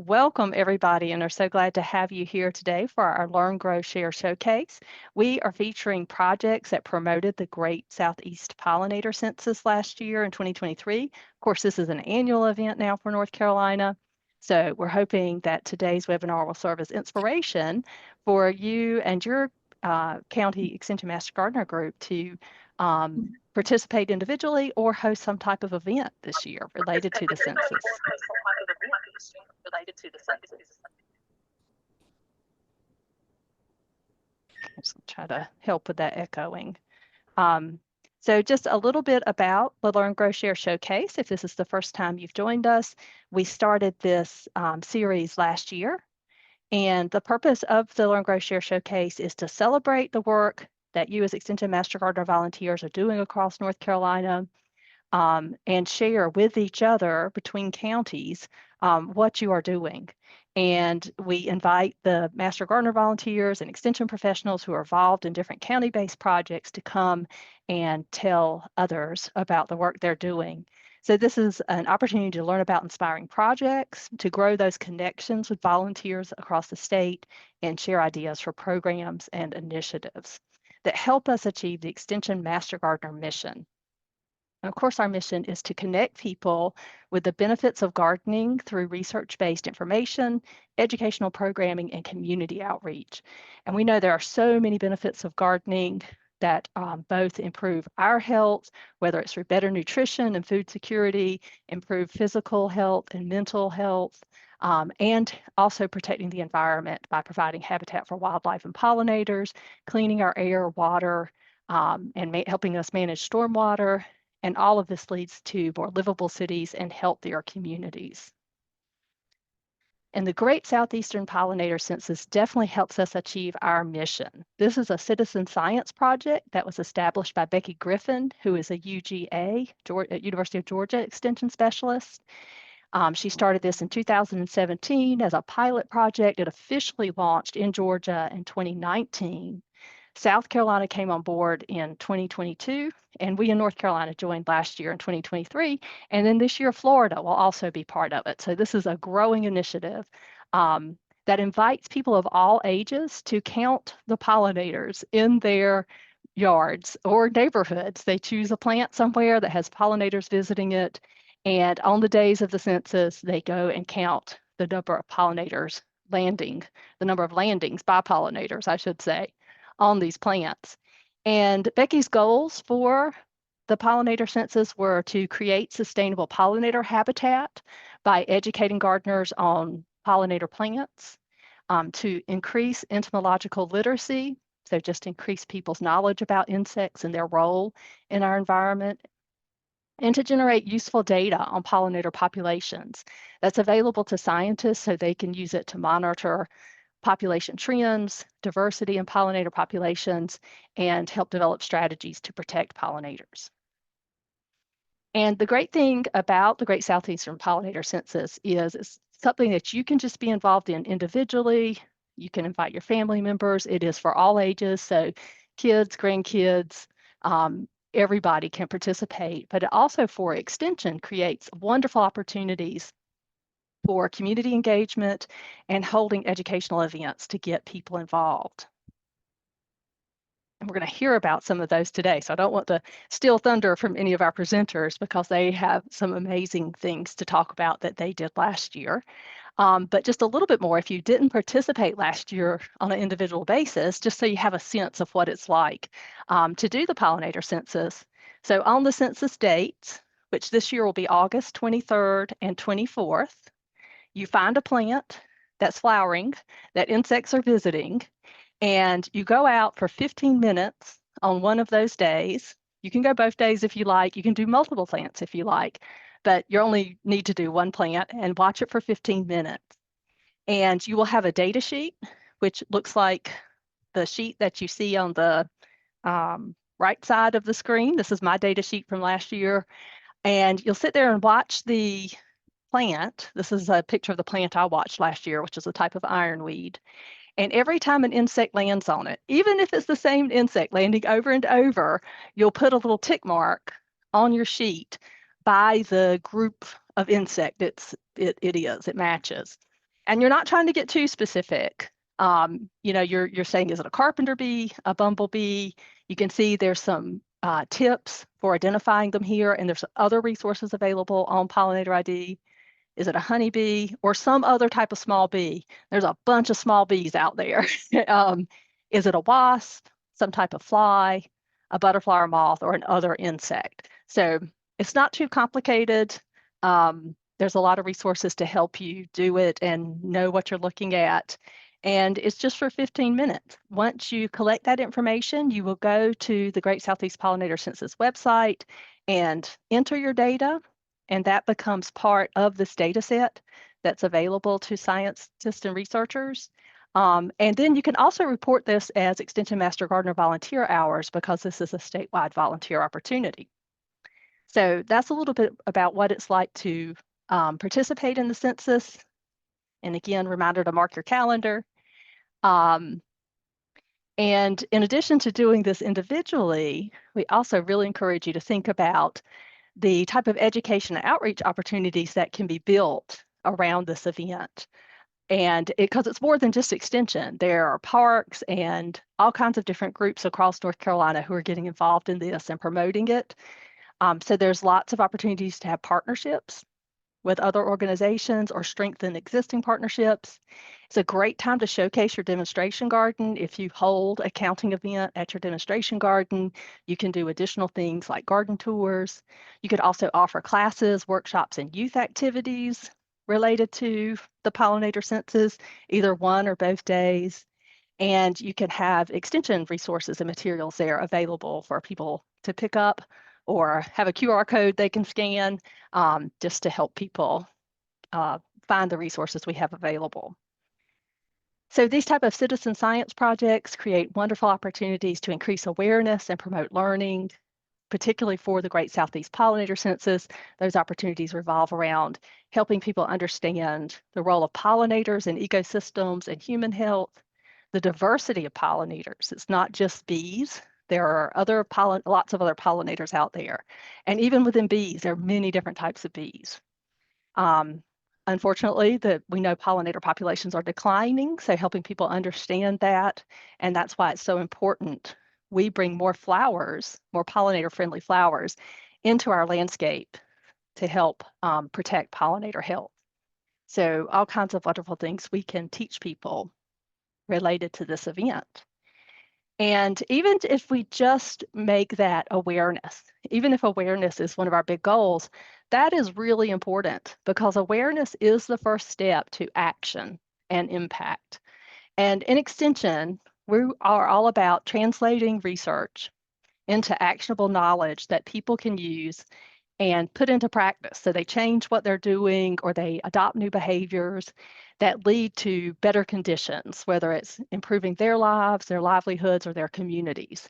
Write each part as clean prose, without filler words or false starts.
welcome everybody and are so glad to have you here today for our Learn, Grow, Share Showcase. We are featuring projects that promoted the Great Southeast Pollinator Census last year in 2023. Of course, this is an annual event now for North Carolina. So we're hoping that today's webinar will serve as inspiration for you and your County Extension Master Gardener group to participate individually or host some type of event this year related to the census. Let's try to help with that echoing. So just a little bit about the Learn, Grow, Share Showcase. If this is the first time you've joined us, we started this series last year. And the purpose of the Learn, Grow, Share Showcase is to celebrate the work that you as Extension Master Gardener volunteers are doing across North Carolina, and share with each other between counties what you are doing. And we invite the Master Gardener volunteers and extension professionals who are involved in different county-based projects to come and tell others about the work they're doing. So this is an opportunity to learn about inspiring projects, to grow those connections with volunteers across the state, and share ideas for programs and initiatives that help us achieve the Extension Master Gardener mission. And of course, our mission is to connect people with the benefits of gardening through research-based information, educational programming, and community outreach. And we know there are so many benefits of gardening that both improve our health, whether it's through better nutrition and food security, improve physical health and mental health, and also protecting the environment by providing habitat for wildlife and pollinators, cleaning our air, water, and helping us manage stormwater. And all of this leads to more livable cities and healthier communities. And the Great Southeastern Pollinator Census definitely helps us achieve our mission. This is a citizen science project that was established by Becky Griffin, who is a UGA, University of Georgia Extension Specialist. She started this in 2017 as a pilot project. It officially launched in Georgia in 2019. South Carolina came on board in 2022, and we in North Carolina joined last year in 2023. And then this year, Florida will also be part of it. So this is a growing initiative that invites people of all ages to count the pollinators in their yards or neighborhoods. They choose a plant somewhere that has pollinators visiting it. And on the days of the census, they go and count the number of pollinators landing, the number of landings by pollinators, I should say, on these plants. And Becky's goals for the pollinator census were to create sustainable pollinator habitat by educating gardeners on pollinator plants, to increase entomological literacy, so just increase people's knowledge about insects and their role in our environment, and to generate useful data on pollinator populations that's available to scientists so they can use it to monitor population trends, diversity in pollinator populations, and help develop strategies to protect pollinators. And the great thing about the Great Southeastern Pollinator Census is it's something that you can just be involved in individually. You can invite your family members. It is for all ages, so kids, grandkids, everybody can participate. But it also, for extension, creates wonderful opportunities for community engagement and holding educational events to get people involved. And we're going to hear about some of those today. So I don't want to steal thunder from any of our presenters because they have some amazing things to talk about that they did last year. But just a little bit more, if you didn't participate last year on an individual basis, just so you have a sense of what it's like to do the pollinator census. So on the census dates, which this year will be August 23rd and 24th, you find a plant that's flowering, that insects are visiting, and you go out for 15 minutes on one of those days. You can go both days if you like. You can do multiple plants if you like, but you only need to do one plant and watch it for 15 minutes. And you will have a data sheet, which looks like the sheet that you see on the right side of the screen. This is my data sheet from last year. And you'll sit there and watch the plant. This is a picture of the plant I watched last year, which is a type of ironweed. And every time an insect lands on it, even if it's the same insect landing over and over, you'll put a little tick mark on your sheet by the group of insect it matches. And you're not trying to get too specific. You're saying, is it a carpenter bee, a bumblebee? You can see there's some tips for identifying them here, and there's other resources available on Pollinator ID. Is it a honeybee or some other type of small bee? There's a bunch of small bees out there. Is it a wasp, some type of fly, a butterfly or moth, or an other insect? So it's not too complicated. There's a lot of resources to help you do it and know what you're looking at. And it's just for 15 minutes. Once you collect that information, you will go to the Great Southeast Pollinator Census website and enter your data, and that becomes part of this data set that's available to scientists and researchers. And then you can also report this as Extension Master Gardener volunteer hours, because this is a statewide volunteer opportunity. So that's a little bit about what it's like to participate in the census. And again, reminder to mark your calendar. And in addition to doing this individually, we also really encourage you to think about the type of education and outreach opportunities that can be built around this event. And because it's more than just extension, there are parks and all kinds of different groups across North Carolina who are getting involved in this and promoting it. So there's lots of opportunities to have partnerships with other organizations or strengthen existing partnerships. It's a great time to showcase your demonstration garden. If you hold a counting event at your demonstration garden, you can do additional things like garden tours. You could also offer classes, workshops, and youth activities related to the pollinator census, either one or both days. And you can have extension resources and materials there available for people to pick up, or have a QR code they can scan, just to help people find the resources we have available. So these type of citizen science projects create wonderful opportunities to increase awareness and promote learning, particularly for the Great Southeast Pollinator Census. Those opportunities revolve around helping people understand the role of pollinators in ecosystems and human health, the diversity of pollinators. It's not just bees. There are lots of other pollinators out there. And even within bees, there are many different types of bees. Unfortunately, we know pollinator populations are declining, so helping people understand that, and that's why it's so important we bring more flowers, more pollinator-friendly flowers, into our landscape to help protect pollinator health. So all kinds of wonderful things we can teach people related to this event. And even if we just make that awareness, even if awareness is one of our big goals, that is really important, because awareness is the first step to action and impact. And in Extension, we are all about translating research into actionable knowledge that people can use and put into practice. So they change what they're doing, or they adopt new behaviors that lead to better conditions, whether it's improving their lives, their livelihoods, or their communities.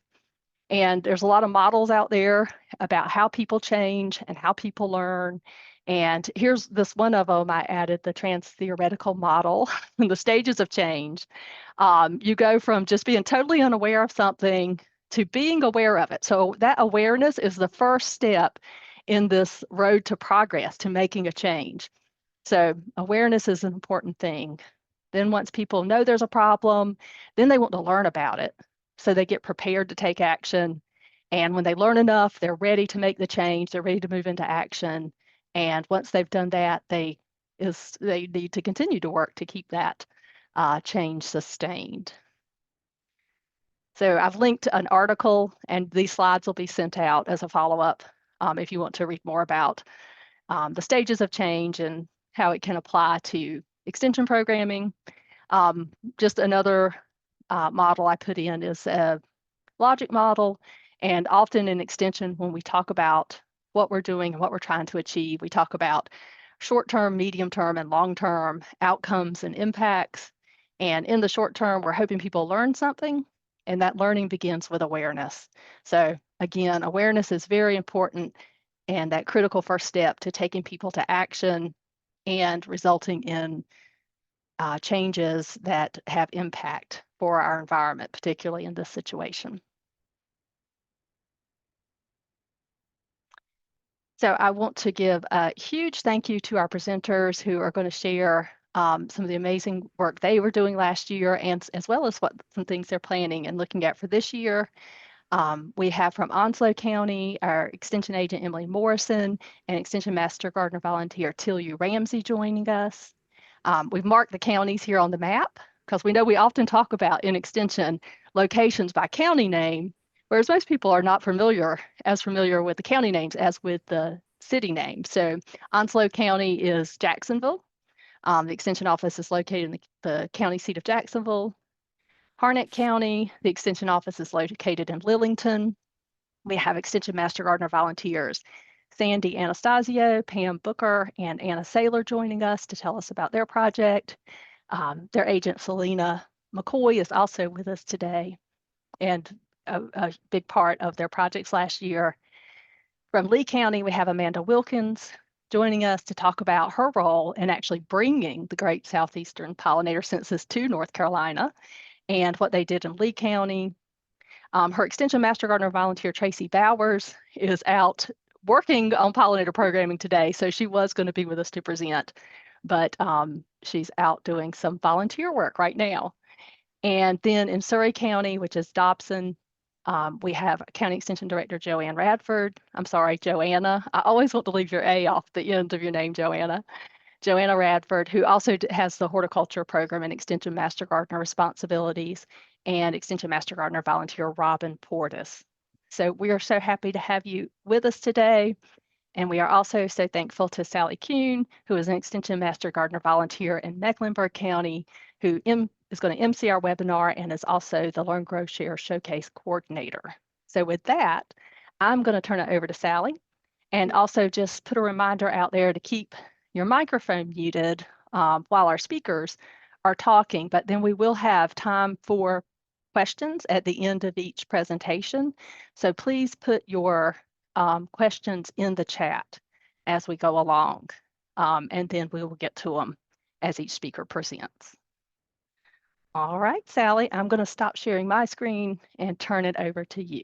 And there's a lot of models out there about how people change and how people learn. And here's this one of them. I added the trans-theoretical model, the stages of change. You go from just being totally unaware of something to being aware of it. So that awareness is the first step in this road to progress, to making a change. So awareness is an important thing. Then once people know there's a problem, then they want to learn about it. So they get prepared to take action. And when they learn enough, they're ready to make the change. They're ready to move into action. And once they've done that, they need to continue to work to keep that change sustained. So I've linked an article, and these slides will be sent out as a follow-up if you want to read more about the stages of change and how it can apply to extension programming. Just another model I put in is a logic model. And often in extension, when we talk about what we're doing and what we're trying to achieve, we talk about short-term, medium-term, and long-term outcomes and impacts. And in the short term, we're hoping people learn something, and that learning begins with awareness. So again, awareness is very important, and that critical first step to taking people to action and resulting in changes that have impact for our environment, particularly in this situation. So I want to give a huge thank you to our presenters who are going to share some of the amazing work they were doing last year, and as well as some things they're planning and looking at for this year. We have from Onslow County, our Extension Agent Emilee Morrison and Extension Master Gardener Volunteer Tilue Ramsey joining us. We've marked the counties here on the map because we know we often talk about in Extension locations by county name, whereas most people are not as familiar with the county names as with the city name. So Onslow County is Jacksonville. The Extension office is located in the county seat of Jacksonville. Harnett County, the Extension office is located in Lillington. We have Extension Master Gardener volunteers Sandy Anastasio, Pam Booker, and Anna Saylor joining us to tell us about their project. Their agent, Selena McCoy, is also with us today, and a big part of their projects last year. From Lee County, we have Amanda Wilkins joining us to talk about her role in actually bringing the Great Southeastern Pollinator Census to North Carolina and what they did in Lee County. Her Extension Master Gardener volunteer, Tracy Bowers, is out working on pollinator programming today, so she was going to be with us to present, but she's out doing some volunteer work right now. And then in Surry County, which is Dobson, we have County Extension Director Joanna Radford. I'm sorry, Joanna. I always want to leave your A off the end of your name, Joanna. Joanna Radford, who also has the horticulture program and Extension Master Gardener responsibilities, and Extension Master Gardener volunteer Robin Portis. So we are so happy to have you with us today. And we are also so thankful to Sallie Cune, who is an Extension Master Gardener volunteer in Mecklenburg County, who is going to MC our webinar and is also the Learn, Grow, Share Showcase Coordinator. So with that, I'm going to turn it over to Sallie, and also just put a reminder out there to keep your microphone muted while our speakers are talking, but then we will have time for questions at the end of each presentation. So please put your questions in the chat as we go along, and then we will get to them as each speaker presents. All right, Sallie, I'm going to stop sharing my screen and turn it over to you.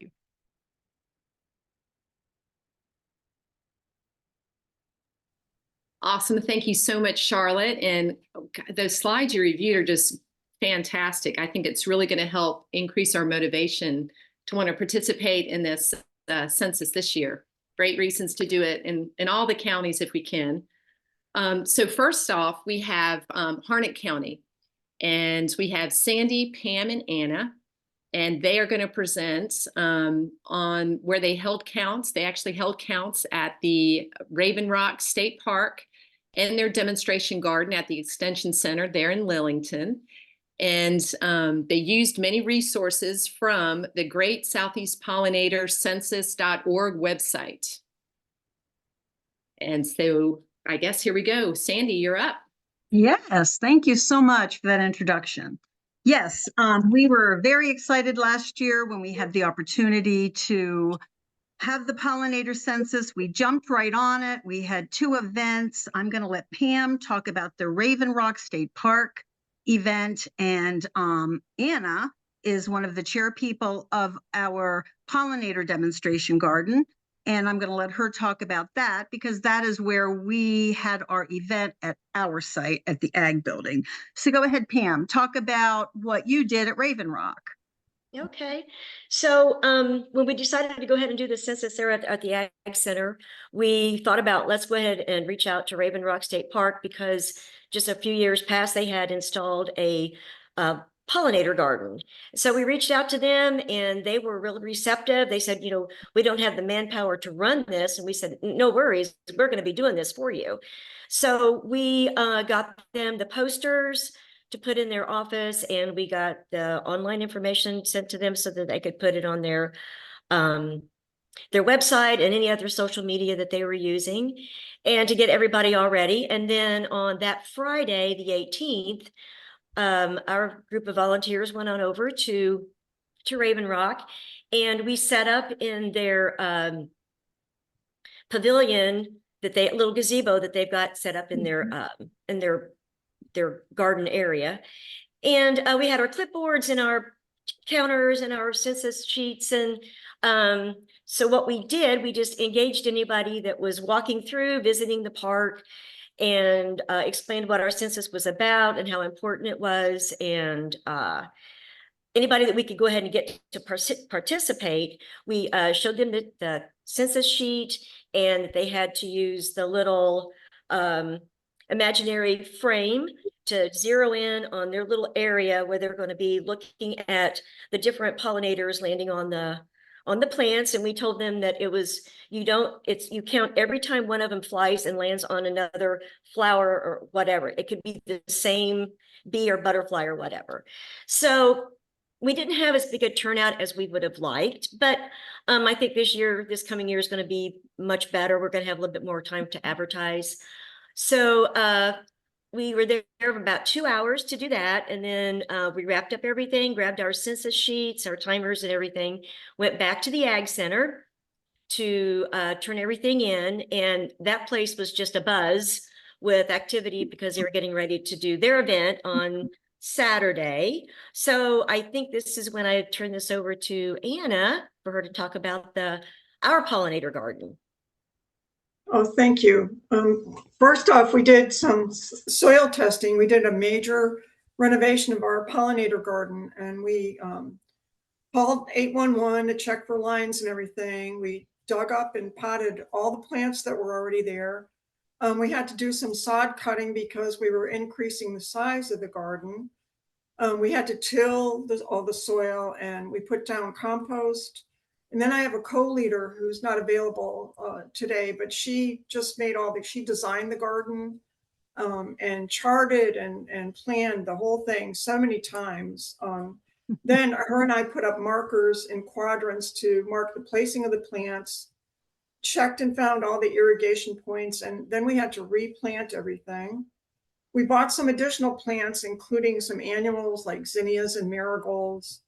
Awesome. Thank you so much, Charlotte. And those slides you reviewed are just fantastic. I think it's really going to help increase our motivation to want to participate in this census this year. Great reasons to do it in all the counties if we can. So first off, we have Harnett County, and we have Sandy, Pam, and Anna, and they are going to present on where they held counts. They actually held counts at the Raven Rock State Park in their demonstration garden at the Extension Center there in Lillington. And they used many resources from the Great Southeast Pollinator Census.org website. And so I guess here we go. Sandy, you're up. Yes, thank you so much for that introduction. Yes, we were very excited last year when we had the opportunity to have the pollinator census. We jumped right on it. We had 2 events. I'm going to let Pam talk about the Raven Rock State Park event, and Anna is one of the chair people of our pollinator demonstration garden, and I'm going to let her talk about that because that is where we had our event at our site at the Ag Building. So go ahead, Pam, talk about what you did at Raven Rock. Okay, so when we decided to go ahead and do the census there at the Ag Center, we thought about let's go ahead and reach out to Raven Rock State Park because just a few years past they had installed a pollinator garden. So we reached out to them and they were really receptive. They said, you know, we don't have the manpower to run this. And we said, no worries, we're going to be doing this for you. So we got them the posters to put in their office, and we got the online information sent to them so that they could put it on their website and any other social media that they were using, and to get everybody all ready. And then on that Friday, the 18th, our group of volunteers went on over to Raven Rock, and we set up in their pavilion that little gazebo that they've got set up in their garden area. And we had our clipboards and our counters and our census sheets. And so what we did, we just engaged anybody that was walking through, visiting the park, and explained what our census was about and how important it was, and anybody that we could go ahead and get to participate. We showed them the census sheet, and they had to use the little imaginary frame to zero in on their little area where they're going to be looking at the different pollinators landing on the plants. And we told them that it was, you count every time one of them flies and lands on another flower or whatever. It could be the same bee or butterfly or whatever. So we didn't have as big a turnout as we would have liked, but I think this coming year is going to be much better. We're going to have a little bit more time to advertise. So we were there for about 2 hours to do that. And then we wrapped up everything, grabbed our census sheets, our timers and everything, went back to the Ag Center to turn everything in. And that place was just a buzz with activity because they were getting ready to do their event on Saturday. So I think this is when I turn this over to Anna for her to talk about our pollinator garden. Oh, thank you. First off, we did some soil testing. We did a major renovation of our pollinator garden, and we called 811 to check for lines and everything. We dug up and potted all the plants that were already there. We had to do some sod cutting because we were increasing the size of the garden. We had to till all the soil, and we put down compost. And then I have a co-leader who's not available today, but she just made she designed the garden and charted and planned the whole thing so many times. Then her and I put up markers in quadrants to mark the placing of the plants, checked and found all the irrigation points, and then we had to replant everything. We bought some additional plants, including some annuals like zinnias and marigolds.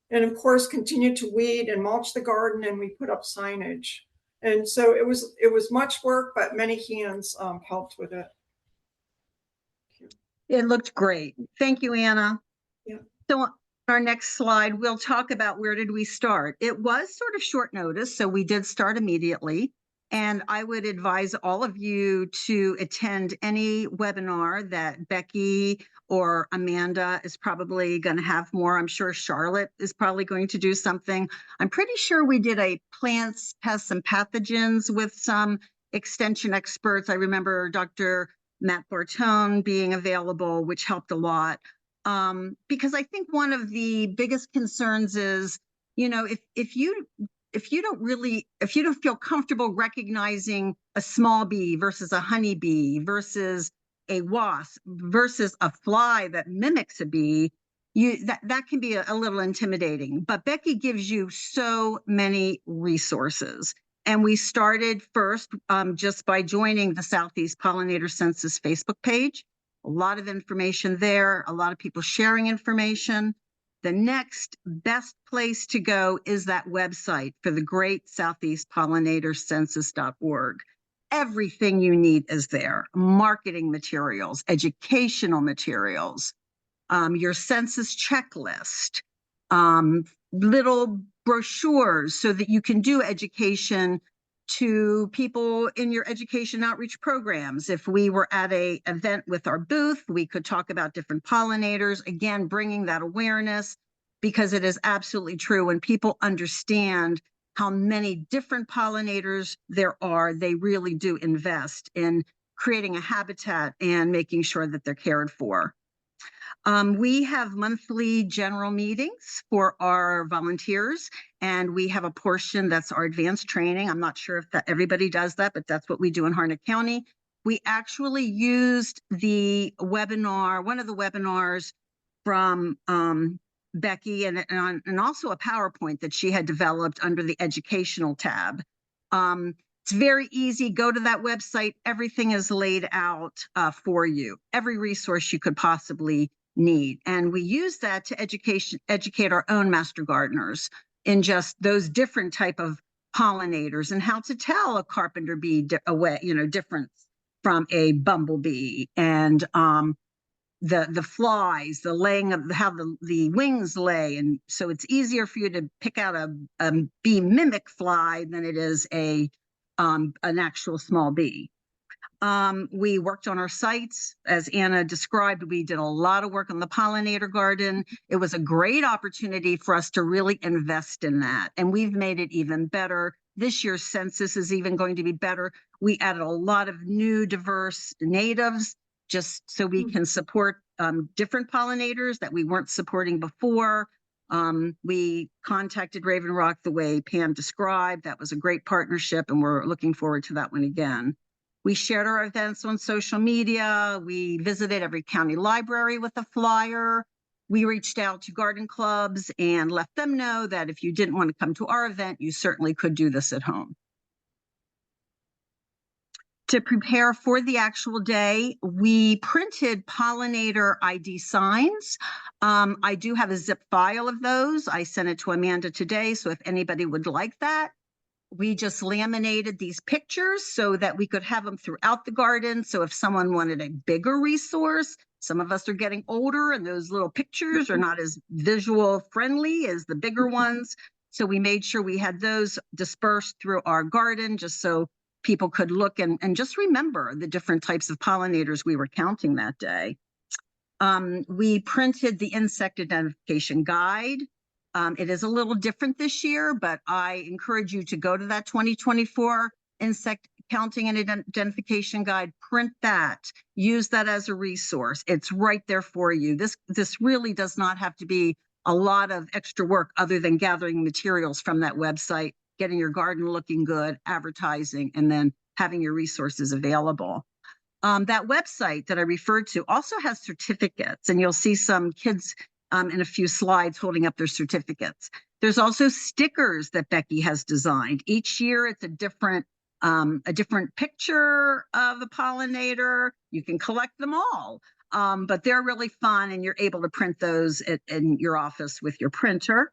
And of course, continued to weed and mulch the garden, and we put up signage. And so it was much work, but many hands helped with it. It looked great. Thank you, Anna. Yeah. So on our next slide, we'll talk about where did we start. It was sort of short notice, so we did start immediately. And I would advise all of you to attend any webinar that Becky or Amanda is probably going to have more. I'm sure Charlotte is probably going to do something. I'm pretty sure we did a plants, pests, and pathogens with some extension experts. I remember Dr. Matt Bartone being available, which helped a lot. Because I think one of the biggest concerns is, if you don't feel comfortable recognizing a small bee versus a honeybee versus a wasp versus a fly that mimics a bee, that can be a little intimidating. But Becky gives you so many resources. And we started first just by joining the Southeast Pollinator Census Facebook page. A lot of information there, a lot of people sharing information. The next best place to go is that website for the Great Southeast Pollinator Census.org. Everything you need is there. Marketing materials, educational materials, your census checklist, little brochures so that you can do education to people in your education outreach programs. If we were at an event with our booth, we could talk about different pollinators, again, bringing that awareness, because it is absolutely true. When people understand how many different pollinators there are, they really do invest in creating a habitat and making sure that they're cared for. We have monthly general meetings for our volunteers, and we have a portion that's our advanced training. I'm not sure if everybody does that, but that's what we do in Harnett County. We actually used the webinar, one of the webinars from Becky, and also a PowerPoint that she had developed under the educational tab. It's very easy. Go to that website. Everything is laid out for you. Every resource you could possibly need. And we use that to educate our own master gardeners in just those different type of pollinators and how to tell a carpenter bee difference from a bumblebee, and the flies, the laying of how the wings lay. And so it's easier for you to pick out a bee mimic fly than it is an actual small bee. We worked on our sites. As Anna described, we did a lot of work on the pollinator garden. It was a great opportunity for us to really invest in that. And we've made it even better. This year's census is even going to be better. We added a lot of new diverse natives just so we can support different pollinators that we weren't supporting before. We contacted Raven Rock the way Pam described. That was a great partnership, and we're looking forward to that one again. We shared our events on social media. We visited every county library with a flyer. We reached out to garden clubs and let them know that if you didn't want to come to our event, you certainly could do this at home. To prepare for the actual day, we printed pollinator ID signs. I do have a zip file of those. I sent it to Amanda today, so if anybody would like that. We just laminated these pictures so that we could have them throughout the garden. So if someone wanted a bigger resource, some of us are getting older and those little pictures are not as visual friendly as the bigger ones. So we made sure we had those dispersed through our garden just so people could look and just remember the different types of pollinators we were counting that day. We printed the insect identification guide. It is a little different this year, but I encourage you to go to that 2024 insect counting and identification guide, print that, use that as a resource. It's right there for you. This really does not have to be a lot of extra work other than gathering materials from that website, getting your garden looking good, advertising, and then having your resources available. That website that I referred to also has certificates, and you'll see some kids in a few slides holding up their certificates. There's also stickers that Becky has designed. Each year it's a different picture of the pollinator. You can collect them all, but they're really fun and you're able to print those in your office with your printer.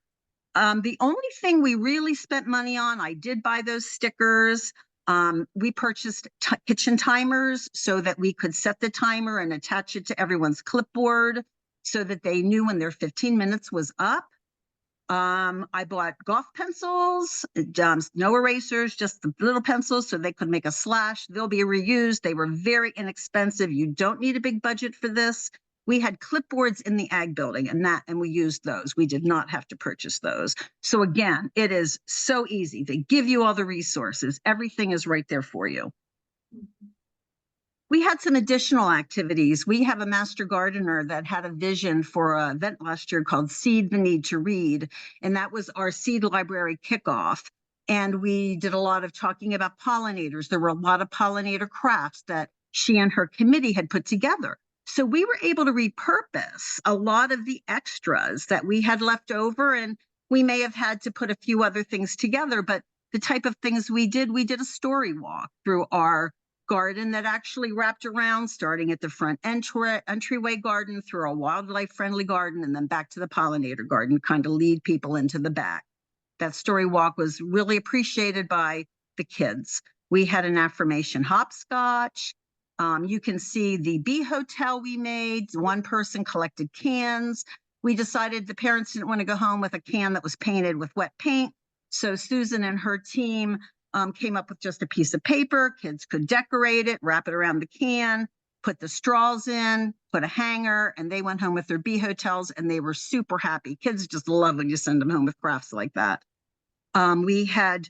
The only thing we really spent money on, I did buy those stickers. We purchased kitchen timers so that we could set the timer and attach it to everyone's clipboard so that they knew when their 15 minutes was up. I bought golf pencils, no erasers, just the little pencils so they could make a slash. They'll be reused. They were very inexpensive. You don't need a big budget for this. We had clipboards in the ag building and we used those. We did not have to purchase those. So again, it is so easy. They give you all the resources. Everything is right there for you. We had some additional activities. We have a master gardener that had a vision for an event last year called Seed the Need to Read, and that was our seed library kickoff. And we did a lot of talking about pollinators. There were a lot of pollinator crafts that she and her committee had put together. So we were able to repurpose a lot of the extras that we had left over, and we may have had to put a few other things together, but the type of things we did a story walk through our garden that actually wrapped around, starting at the front entryway garden, through a wildlife friendly garden, and then back to the pollinator garden, kind of lead people into the back. That story walk was really appreciated by the kids. We had an affirmation hopscotch. You can see the bee hotel we made. One person collected cans. We decided the parents didn't want to go home with a can that was painted with wet paint. So Susan and her team came up with just a piece of paper. Kids could decorate it, wrap it around the can, put the straws in, put a hanger, and they went home with their bee hotels and they were super happy. Kids just love when you send them home with crafts like that. We had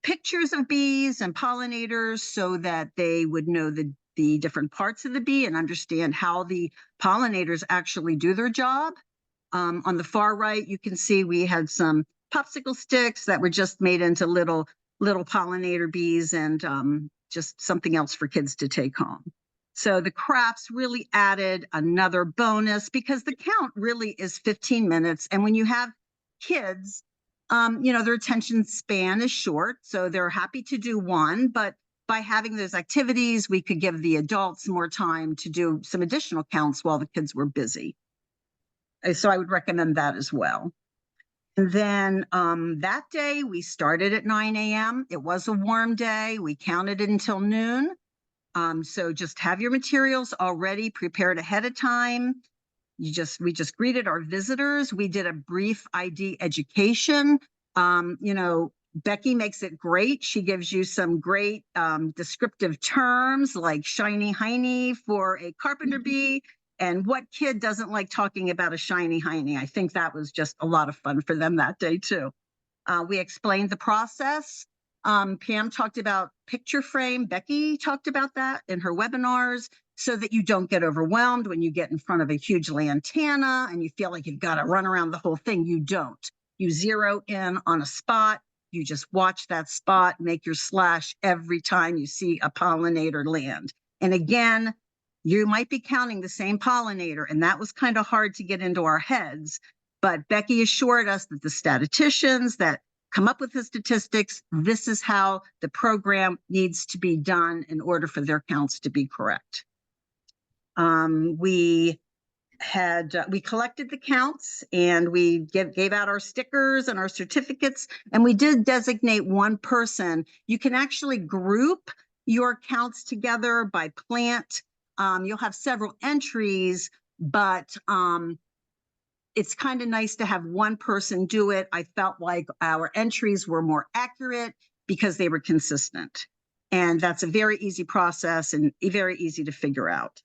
pictures of bees and pollinators so that they would know the different parts of the bee and understand how the pollinators actually do their job. On the far right, you can see we had some popsicle sticks that were just made into little pollinator bees and just something else for kids to take home. So the crafts really added another bonus because the count really is 15 minutes. And when you have kids, their attention span is short, so they're happy to do one, but by having those activities, we could give the adults more time to do some additional counts while the kids were busy. So I would recommend that as well. And then that day we started at 9 a.m. It was a warm day. We counted it until noon. So just have your materials already prepared ahead of time. We just greeted our visitors. We did a brief ID education. Becky makes it great. She gives you some great descriptive terms like shiny hiney for a carpenter bee. And what kid doesn't like talking about a shiny hiney? I think that was just a lot of fun for them that day too. We explained the process. Pam talked about picture frame. Becky talked about that in her webinars, so that you don't get overwhelmed when you get in front of a huge lantana and you feel like you've got to run around the whole thing. You don't. You zero in on a spot. You just watch that spot, make your slash every time you see a pollinator land. And again, you might be counting the same pollinator, and that was kind of hard to get into our heads. But Becky assured us that the statisticians that come up with the statistics, this is how the program needs to be done in order for their counts to be correct. We collected the counts, and we gave out our stickers and our certificates, and we did designate one person. You can actually group your counts together by plant. You'll have several entries, but it's kind of nice to have one person do it. I felt like our entries were more accurate because they were consistent. And that's a very easy process and very easy to figure out.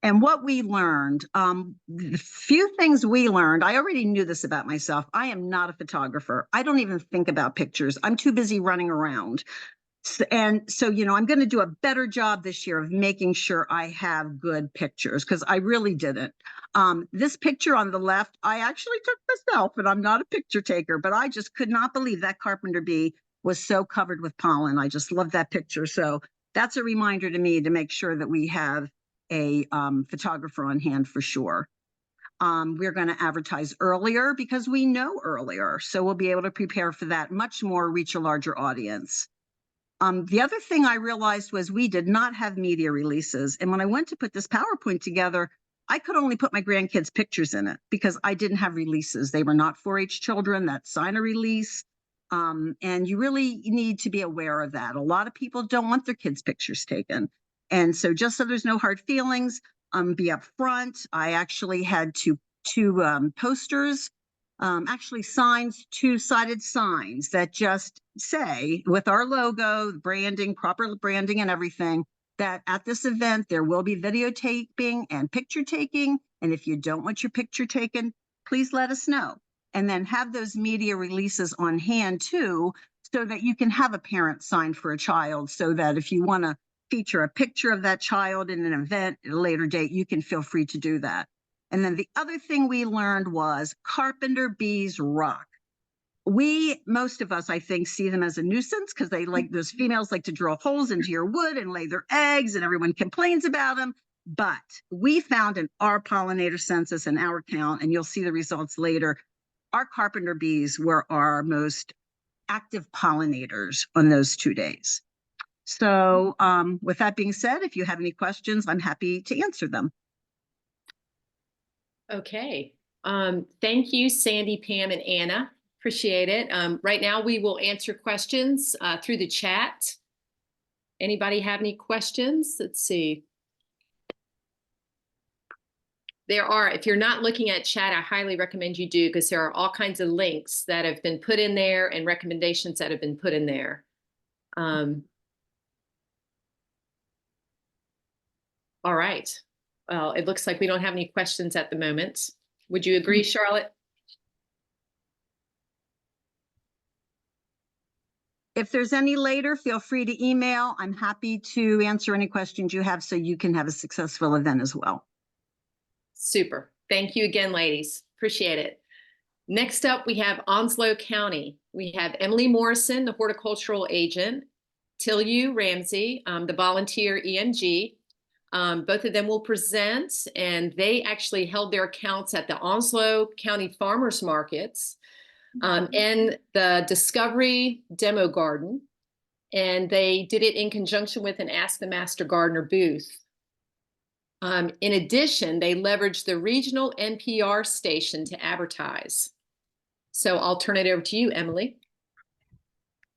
And what we learned, the few things we learned, I already knew this about myself. I am not a photographer. I don't even think about pictures. I'm too busy running around. And so, you know, I'm going to do a better job this year of making sure I have good pictures, because I really didn't. This picture on the left, I actually took myself, and I'm not a picture taker, but I just could not believe that carpenter bee was so covered with pollen. I just love that picture. So that's a reminder to me to make sure that we have a photographer on hand for sure. We're going to advertise earlier because we know earlier. So we'll be able to prepare for that much more, reach a larger audience. The other thing I realized was we did not have media releases. And when I went to put this PowerPoint together, I could only put my grandkids' pictures in it because I didn't have releases. They were not 4-H children that sign a release. And you really need to be aware of that. A lot of people don't want their kids' pictures taken. And so just so there's no hard feelings, be upfront. I actually had two posters, actually signs, 2-sided signs that just say, with our logo, branding, proper branding and everything, that at this event, there will be videotaping and picture taking. And if you don't want your picture taken, please let us know. And then have those media releases on hand too, so that you can have a parent sign for a child, so that if you want to feature a picture of that child in an event at a later date, you can feel free to do that. And then the other thing we learned was carpenter bees rock. Most of us, I think, see them as a nuisance because they like, those females like to drill holes into your wood and lay their eggs, and everyone complains about them. But we found in our pollinator census and our count, and you'll see the results later, our carpenter bees were our most active pollinators on those 2 days. So with that being said, if you have any questions, I'm happy to answer them. Okay. Thank you, Sandy, Pam, and Anna. Appreciate it. Right now, we will answer questions through the chat. Anybody have any questions? Let's see. There are, if you're not looking at chat, I highly recommend you do, because there are all kinds of links that have been put in there and recommendations that have been put in there. All right. Well, it looks like we don't have any questions at the moment. Would you agree, Charlotte? If there's any later, feel free to email. I'm happy to answer any questions you have so you can have a successful event as well. Super. Thank you again, ladies. Appreciate it. Next up, we have Onslow County. We have Emilee Morrison, the horticultural agent, Tilue Ramsey, the volunteer EMG. Both of them will present, and they actually held their accounts at the Onslow County Farmers Markets and the Discovery Demo Garden. And they did it in conjunction with an Ask the Master Gardener booth. In addition, they leveraged the regional NPR station to advertise. So I'll turn it over to you, Emilee.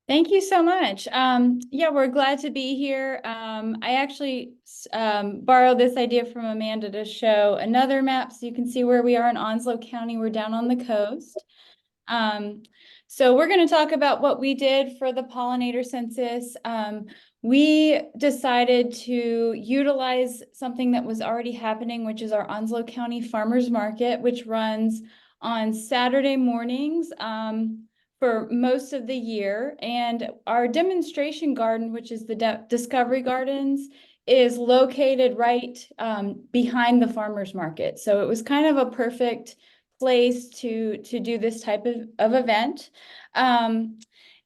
Thank you so much. Yeah, we're glad to be here. I actually borrowed this idea from Amanda to show another map so you can see where we are in Onslow County. We're down on the coast. So we're going to talk about what we did for the pollinator census. We decided to utilize something that was already happening, which is our Onslow County Farmers Market, which runs on Saturday mornings for most of the year. And our demonstration garden, which is the Discovery Gardens, is located right behind the farmers market. So it was kind of a perfect place to do this type of event.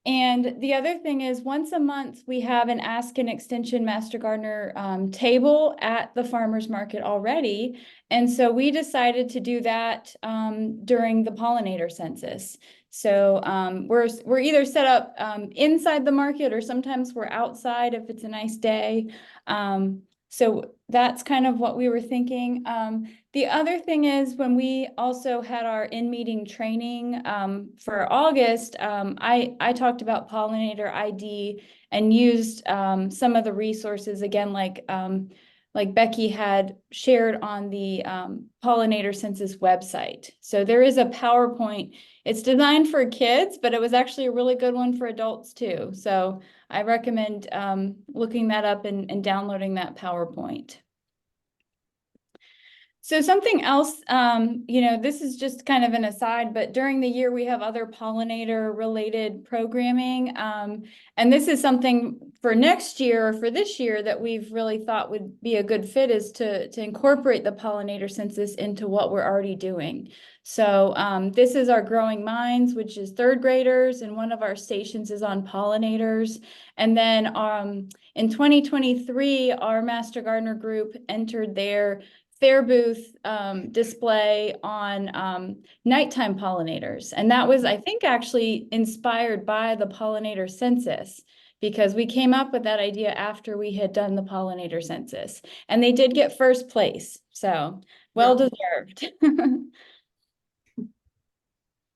And the other thing is once a month, we have an Ask an Extension Master Gardener table at the farmers market already. And so we decided to do that during the pollinator census. So we're either set up inside the market or sometimes we're outside if it's a nice day. So that's kind of what we were thinking. The other thing is when we also had our in-meeting training for August, I talked about pollinator ID and used some of the resources again, like Becky had shared on the Pollinator Census website. So there is a PowerPoint. It's designed for kids, but it was actually a really good one for adults too. So I recommend looking that up and downloading that PowerPoint. So something else, this is just kind of an aside, but during the year we have other pollinator related programming. And this is something for next year or for this year that we've really thought would be a good fit is to incorporate the pollinator census into what we're already doing. So this is our Growing Minds, which is third graders, and one of our stations is on pollinators. And then in 2023, our Master Gardener group entered their fair booth display on nighttime pollinators. And that was, I think, actually inspired by the pollinator census, because we came up with that idea after we had done the pollinator census. And they did get first place, so well deserved.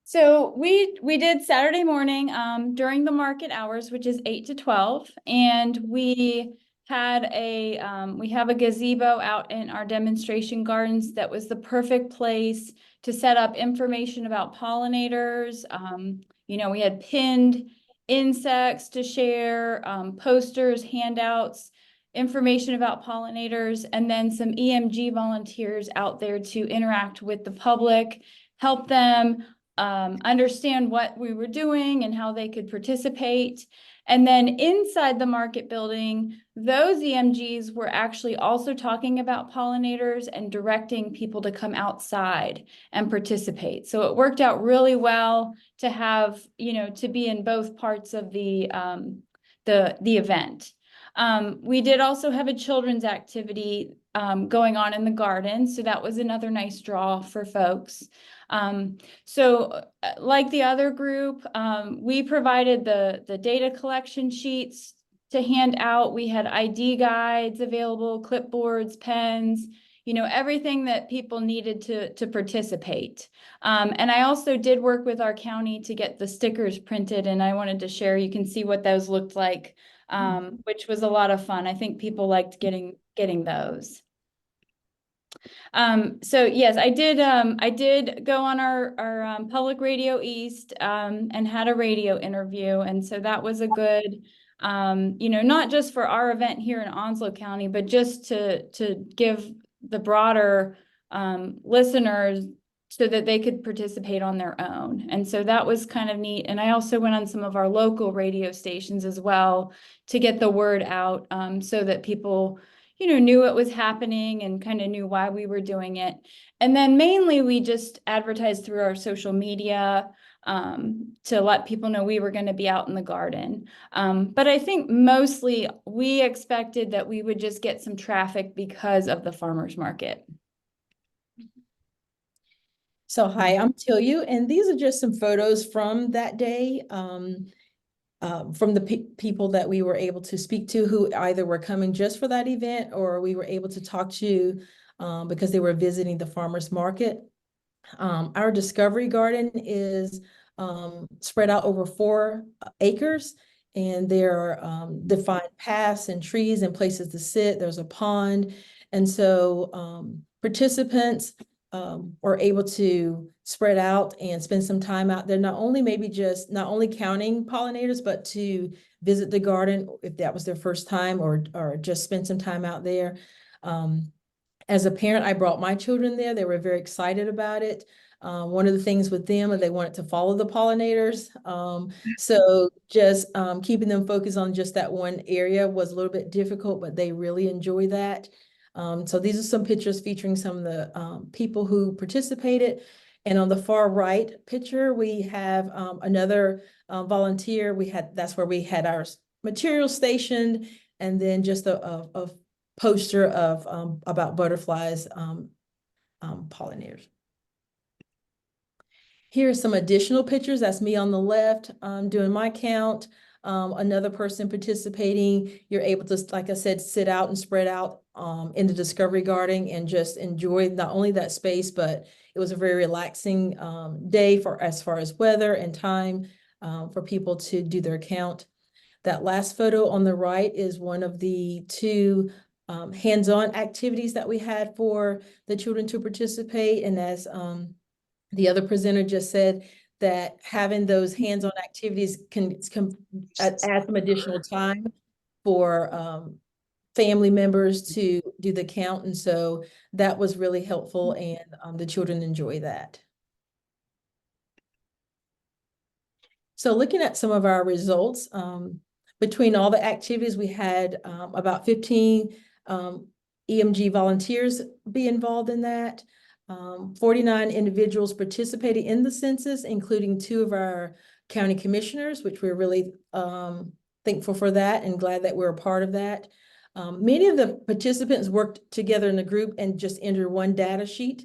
So we did Saturday morning during the market hours, which is 8 to 12, and we had we have a gazebo out in our demonstration gardens that was the perfect place to set up information about pollinators. We had pinned insects to share, posters, handouts, information about pollinators, and then some EMG volunteers out there to interact with the public, help them understand what we were doing and how they could participate. And then inside the market building, those EMGs were actually also talking about pollinators and directing people to come outside and participate. So it worked out really well to have, to be in both parts of the event. We did also have a children's activity going on in the garden. So that was another nice draw for folks. So like the other group, we provided the data collection sheets to hand out. We had ID guides available, clipboards, pens, everything that people needed to participate. And I also did work with our county to get the stickers printed, and I wanted to share, you can see what those looked like, which was a lot of fun. I think people liked getting those. So yes, I did go on our Public Radio East and had a radio interview. And so that was a good, not just for our event here in Onslow County, but just to give the broader listeners so that they could participate on their own. And so that was kind of neat. And I also went on some of our local radio stations as well to get the word out so that people knew what was happening and kind of knew why we were doing it. And then mainly we just advertised through our social media to let people know we were going to be out in the garden. But I think mostly we expected that we would just get some traffic because of the farmers market. So hi, I'm Tilue, and these are just some photos from that day. From the people that we were able to speak to who either were coming just for that event or we were able to talk to because they were visiting the farmers market. Our Discovery Garden is spread out over 4 acres, and there are defined paths and trees and places to sit. There's a pond. And so participants are able to spread out and spend some time out there, not only counting pollinators, but to visit the garden if that was their first time, or just spend some time out there. As a parent, I brought my children there. They were very excited about it. One of the things with them is they wanted to follow the pollinators. So just keeping them focused on just that one area was a little bit difficult, but they really enjoy that. So these are some pictures featuring some of the people who participated. And on the far right picture, we have another volunteer. That's where we had our material stationed, and then just a poster of about butterflies, pollinators. Here are some additional pictures. That's me on the left doing my count. Another person participating. You're able to, like I said, sit out and spread out in the Discovery Garden and just enjoy not only that space, but it was a very relaxing day as far as weather and time for people to do their count. That last photo on the right is one of the two hands-on activities that we had for the children to participate. And as the other presenter just said, that having those hands-on activities can add some additional time for family members to do the count. And so that was really helpful, and the children enjoy that. So looking at some of our results, between all the activities, we had about 15 EMG volunteers be involved in that. 49 individuals participated in the census, including 2 of our county commissioners, which we're really thankful for that and glad that we're a part of that. Many of the participants worked together in a group and just entered one data sheet.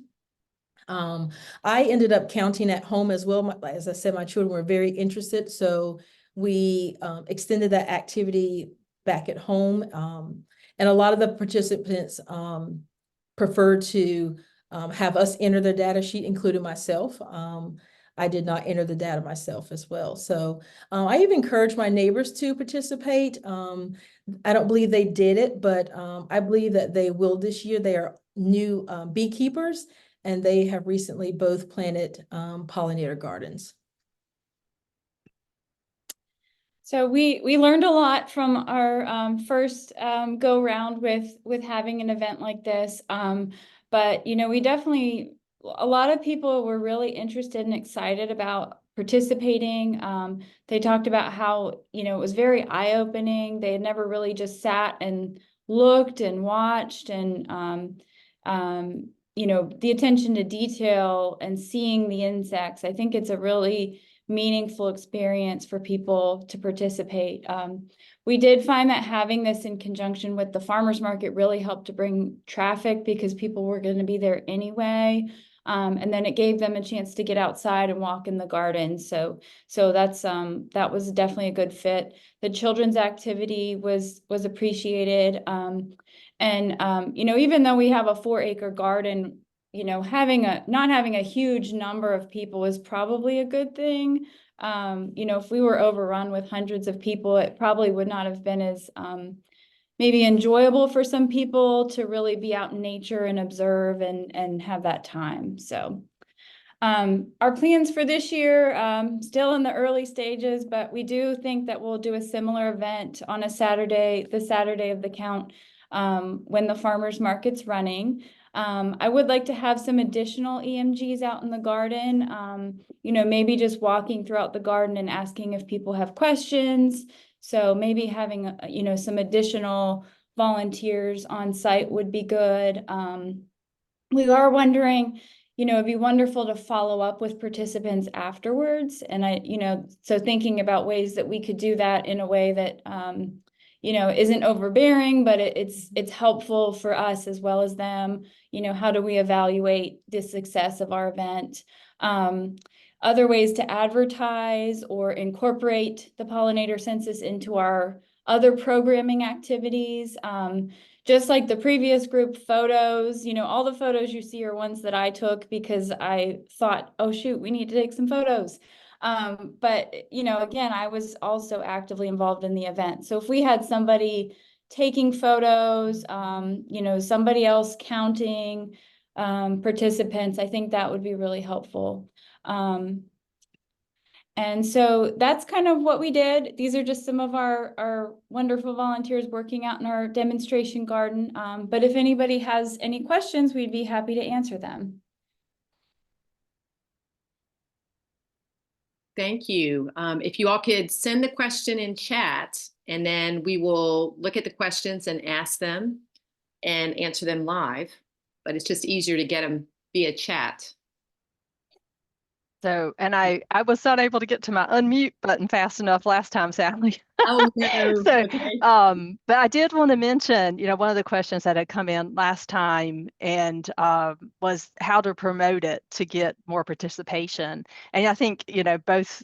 I ended up counting at home as well. As I said, my children were very interested, so we extended that activity back at home. And a lot of the participants preferred to have us enter their data sheet, including myself. I did not enter the data myself as well. So I even encouraged my neighbors to participate. I don't believe they did it, but I believe that they will this year. They are new beekeepers, and they have recently both planted pollinator gardens. So we learned a lot from our first go round with having an event like this. But we definitely, a lot of people were really interested and excited about participating. They talked about how it was very eye-opening. They had never really just sat and looked and watched, and the attention to detail and seeing the insects. I think it's a really meaningful experience for people to participate. We did find that having this in conjunction with the farmers market really helped to bring traffic, because people were going to be there anyway. And then it gave them a chance to get outside and walk in the garden. So that's that was definitely a good fit. The children's activity was appreciated. Even though we have a 4-acre garden, not having a huge number of people is probably a good thing. If we were overrun with hundreds of people, it probably would not have been as maybe enjoyable for some people to really be out in nature and observe and have that time. So our plans for this year, still in the early stages, but we do think that we'll do a similar event on a Saturday, the Saturday of the count, when the farmers market's running. I would like to have some additional EMGs out in the garden, maybe just walking throughout the garden and asking if people have questions. So maybe having, some additional volunteers on site would be good. We are wondering, it'd be wonderful to follow up with participants afterwards. And so thinking about ways that we could do that in a way that, isn't overbearing, but it's helpful for us as well as them. How do we evaluate the success of our event? Other ways to advertise or incorporate the pollinator census into our other programming activities. Just like the previous group, photos, all the photos you see are ones that I took because I thought, oh shoot, we need to take some photos. But again, I was also actively involved in the event. So if we had somebody taking photos, somebody else counting, participants. I think that would be really helpful. And so that's kind of what we did. These are just some of our wonderful volunteers working out in our demonstration garden. But if anybody has any questions, we'd be happy to answer them. Thank you. If you all could send the question in chat, and then we will look at the questions and ask them and answer them live. But it's just easier to get them via chat. So, and I was not able to get to my unmute button fast enough last time, Sallie. Oh, no. So, Okay. but I did want to mention, one of the questions that had come in last time and was how to promote it to get more participation. And I think, both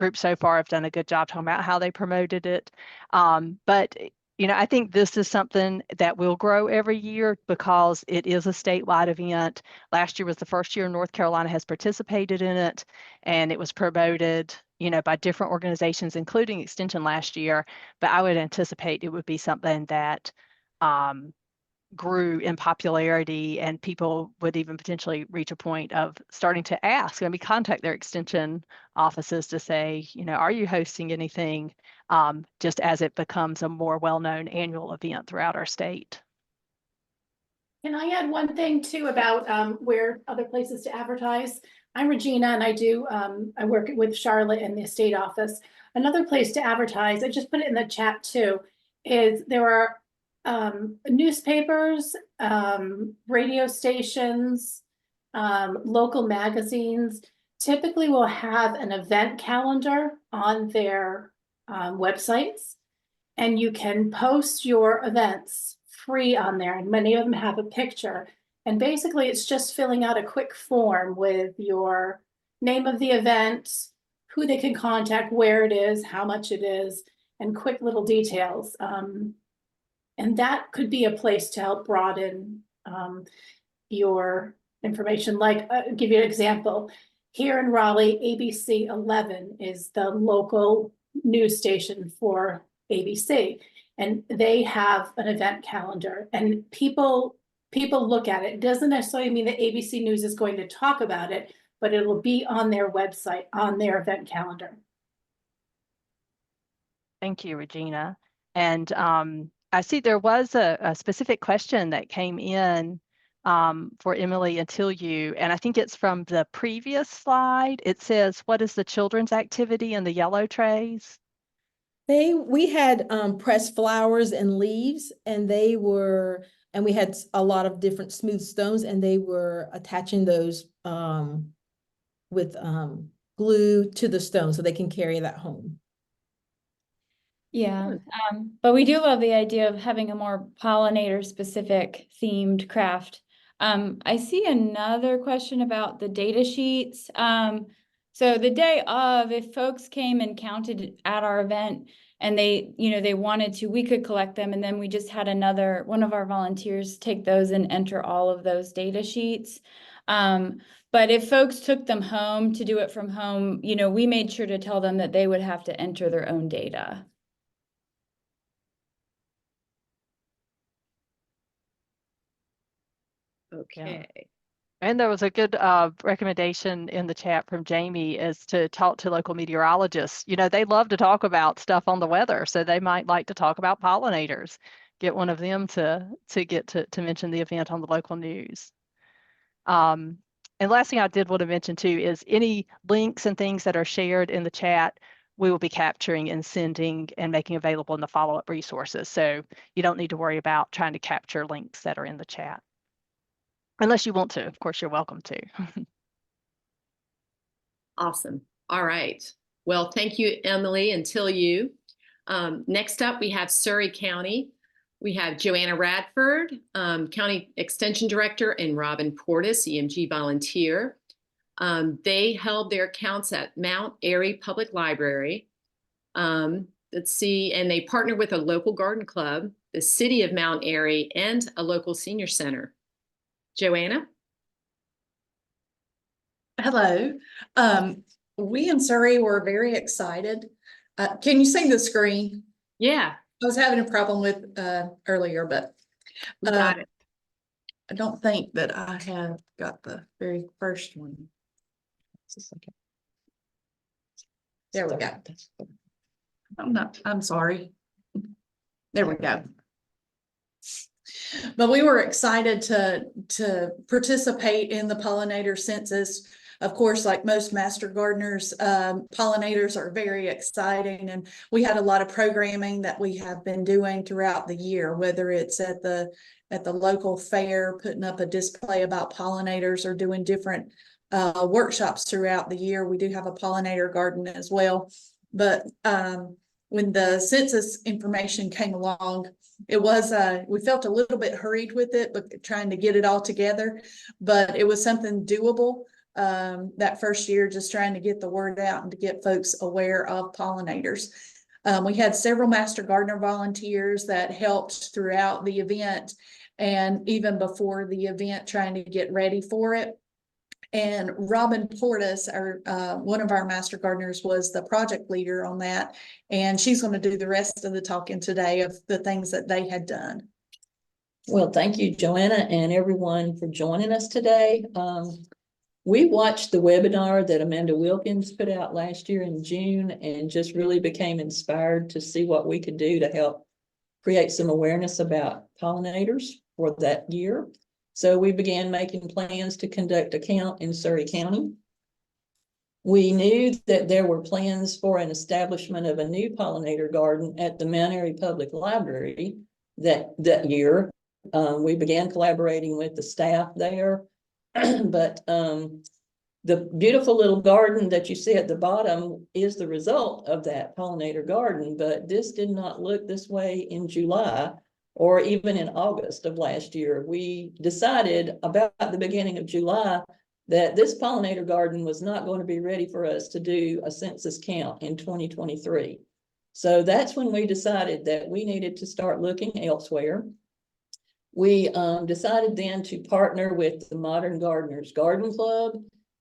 groups so far have done a good job talking about how they promoted it. But I think this is something that will grow every year because it is a statewide event. Last year was the first year North Carolina has participated in it, and it was promoted, by different organizations, including Extension last year. But I would anticipate it would be something that grew in popularity, and people would even potentially reach a point of starting to ask, maybe contact their Extension offices to say, are you hosting anything, just as it becomes a more well-known annual event throughout our state. Can I add one thing too about where other places to advertise? I'm Regina, and I work with Charlotte in the state office. Another place to advertise, I just put it in the chat too, is there are newspapers, radio stations, local magazines typically will have an event calendar on their websites, and you can post your events free on there, and many of them have a picture. And basically it's just filling out a quick form with your name of the event, who they can contact, where it is, how much it is, and quick little details. And that could be a place to help broaden your information. Like, give you an example. Here in Raleigh, ABC 11 is the local news station for ABC, and they have an event calendar, and people look at it. It doesn't necessarily mean that ABC News is going to talk about it, but it will be on their website, on their event calendar. Thank you, Regina. And I see there was a specific question that came in for Emilee and Tilue, and I think it's from the previous slide. It says, what is the children's activity in the yellow trays? We had pressed flowers and leaves, and we had a lot of different smooth stones, and they were attaching those with glue to the stone so they can carry that home. Yeah, but we do love the idea of having a more pollinator specific themed craft. I see another question about the data sheets. So the day of, if folks came and counted at our event and they wanted to, we could collect them, and then we just had one of our volunteers take those and enter all of those data sheets. But if folks took them home to do it from home, we made sure to tell them that they would have to enter their own data. Okay. Yeah. And there was a good recommendation in the chat from Jamie is to talk to local meteorologists. They love to talk about stuff on the weather, so they might like to talk about pollinators. Get one of them to get to mention the event on the local news. And last thing I did want to mention too is any links and things that are shared in the chat, we will be capturing and sending and making available in the follow-up resources. So you don't need to worry about trying to capture links that are in the chat. Unless you want to, of course, you're welcome to. Awesome. All right. Well, thank you, Emilee and Tilue. Next up, we have Surry County. We have Joanna Radford, County Extension Director, and Robin Portis, EMG volunteer. They held their counts at Mount Airy Public Library. Let's see, and they partnered with a local garden club, the city of Mount Airy, and a local senior center. Joanna? Hello. We in Surry were very excited. Can you see the screen? Yeah. I was having a problem with earlier, but Got it. I don't think that I have got the very first one. There we go. I'm sorry. There we go. But we were excited to participate in the pollinator census. Of course, like most master gardeners, pollinators are very exciting, and we had a lot of programming that we have been doing throughout the year, whether it's at the local fair, putting up a display about pollinators, or doing different workshops throughout the year. We do have a pollinator garden as well. But when the census information came along, it was we felt a little bit hurried with it, but trying to get it all together. But it was something doable that first year, just trying to get the word out and to get folks aware of pollinators. We had several master gardener volunteers that helped throughout the event, and even before the event, trying to get ready for it. And Robin Portis, one of our master gardeners, was the project leader on that. And she's going to do the rest of the talking today of the things that they had done. Well, thank you, Joanna, and everyone for joining us today. We watched the webinar that Amanda Wilkins put out last year in June, and just really became inspired to see what we could do to help create some awareness about pollinators for that year. So we began making plans to conduct a count in Surry County. We knew that there were plans for an establishment of a new pollinator garden at the Mount Airy Public Library that year. We began collaborating with the staff there, but the beautiful little garden that you see at the bottom is the result of that pollinator garden, but this did not look this way in July or even in August of last year. We decided about the beginning of July that this pollinator garden was not going to be ready for us to do a census count in 2023. So that's when we decided that we needed to start looking elsewhere. We decided then to partner with the Modern Gardeners Garden Club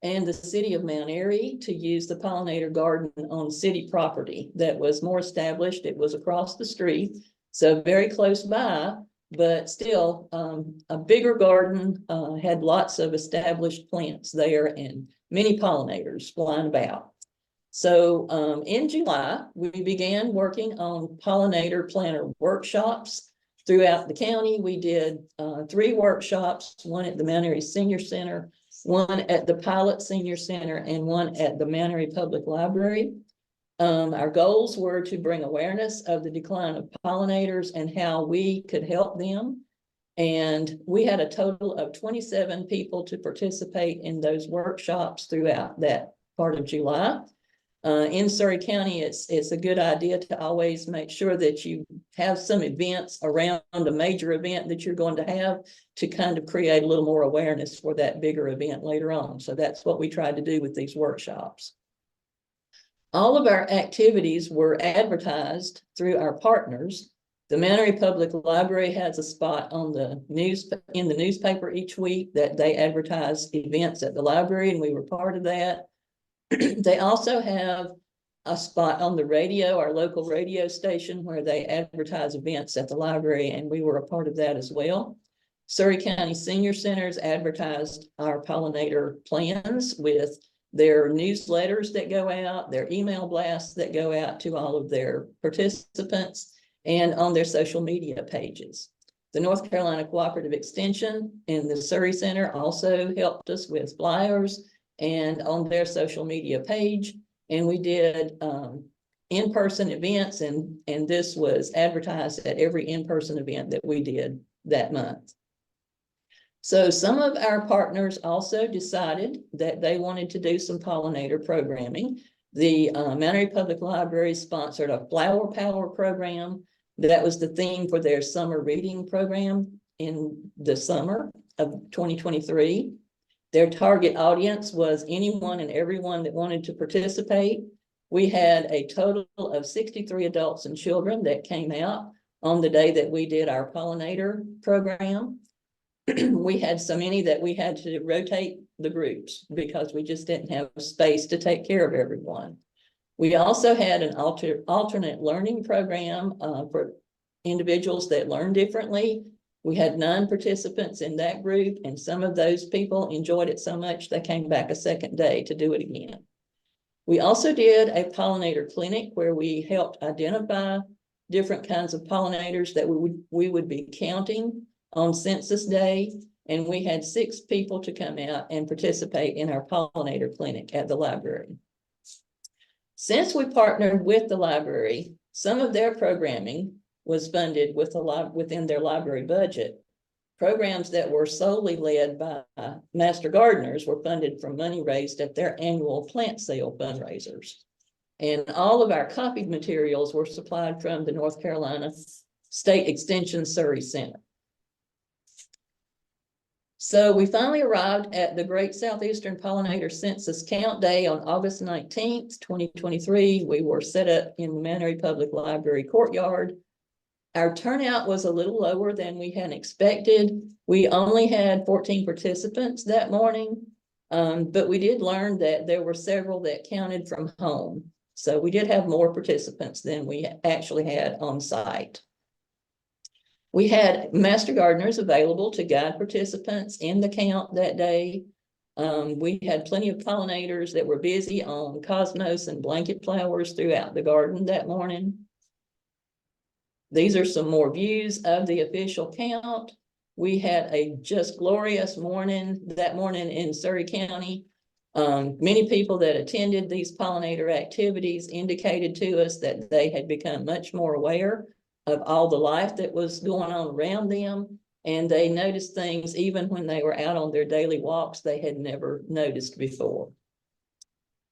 and the city of Mount Airy to use the pollinator garden on city property that was more established. It was across the street, so very close by, but still a bigger garden, had lots of established plants there and many pollinators flying about. So in July, we began working on pollinator planter workshops throughout the county. We did 3 workshops, one at the Mount Airy Senior Center, one at the Pilot Senior Center, and one at the Mount Airy Public Library. Our goals were to bring awareness of the decline of pollinators and how we could help them. And we had a total of 27 people to participate in those workshops throughout that part of July. In Surry County, it's a good idea to always make sure that you have some events around a major event that you're going to have to kind of create a little more awareness for that bigger event later on. So that's what we tried to do with these workshops. All of our activities were advertised through our partners. The Mount Airy Public Library has a spot on the in the newspaper each week that they advertise events at the library, and we were part of that. They also have a spot on the radio, our local radio station, where they advertise events at the library, and we were a part of that as well. Surry County Senior Centers advertised our pollinator plans with their newsletters that go out, their email blasts that go out to all of their participants, and on their social media pages. The North Carolina Cooperative Extension in the Surry Center also helped us with flyers and on their social media page. And we did in-person events, and this was advertised at every in-person event that we did that month. So some of our partners also decided that they wanted to do some pollinator programming. The Mount Airy Public Library sponsored a flower power program. That was the theme for their summer reading program in the summer of 2023. Their target audience was anyone and everyone that wanted to participate. We had a total of 63 adults and children that came out on the day that we did our pollinator program. We had so many that we had to rotate the groups because we just didn't have space to take care of everyone. We also had an alternate learning program for individuals that learn differently. We had 9 participants in that group, and some of those people enjoyed it so much they came back a second day to do it again. We also did a pollinator clinic where we helped identify different kinds of pollinators that we would be counting on Census Day, and we had 6 people to come out and participate in our pollinator clinic at the library. Since we partnered with the library, some of their programming was funded within their library budget. Programs that were solely led by master gardeners were funded from money raised at their annual plant sale fundraisers. And all of our copied materials were supplied from the North Carolina State Extension Surry Center. So we finally arrived at the Great Southeastern Pollinator Census Count Day on August 19th, 2023. We were set up in the Mannery Public Library courtyard. Our turnout was a little lower than we had expected. We only had 14 participants that morning, but we did learn that there were several that counted from home. So we did have more participants than we actually had on site. We had master gardeners available to guide participants in the count that day. We had plenty of pollinators that were busy on cosmos and blanket flowers throughout the garden that morning. These are some more views of the official count. We had a just glorious morning that morning in Surry County. Many people that attended these pollinator activities indicated to us that they had become much more aware of all the life that was going on around them. And they noticed things even when they were out on their daily walks they had never noticed before.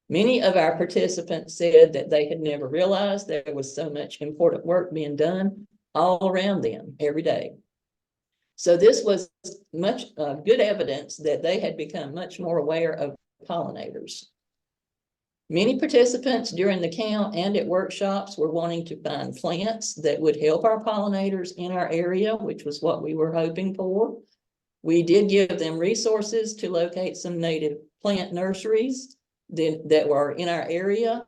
Many of our participants said that they had never realized there was so much important work being done all around them every day. So this was much good evidence that they had become much more aware of pollinators. Many participants during the count and at workshops were wanting to find plants that would help our pollinators in our area, which was what we were hoping for. We did give them resources to locate some native plant nurseries that were in our area.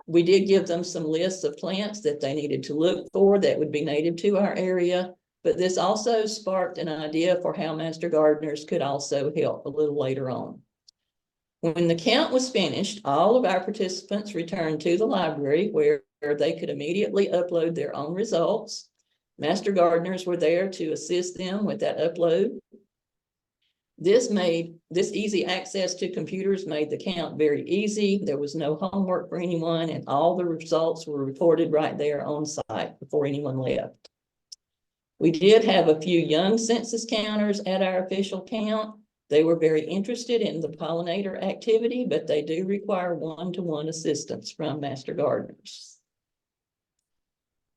We did give them some lists of plants that they needed to look for that would be native to our area, but this also sparked an idea for how master gardeners could also help a little later on. When the count was finished, all of our participants returned to the library where they could immediately upload their own results. Master gardeners were there to assist them with that upload. This easy access to computers made the count very easy. There was no homework for anyone, and all the results were reported right there on site before anyone left. We did have a few young census counters at our official count. They were very interested in the pollinator activity, but they do require one-to-one assistance from master gardeners.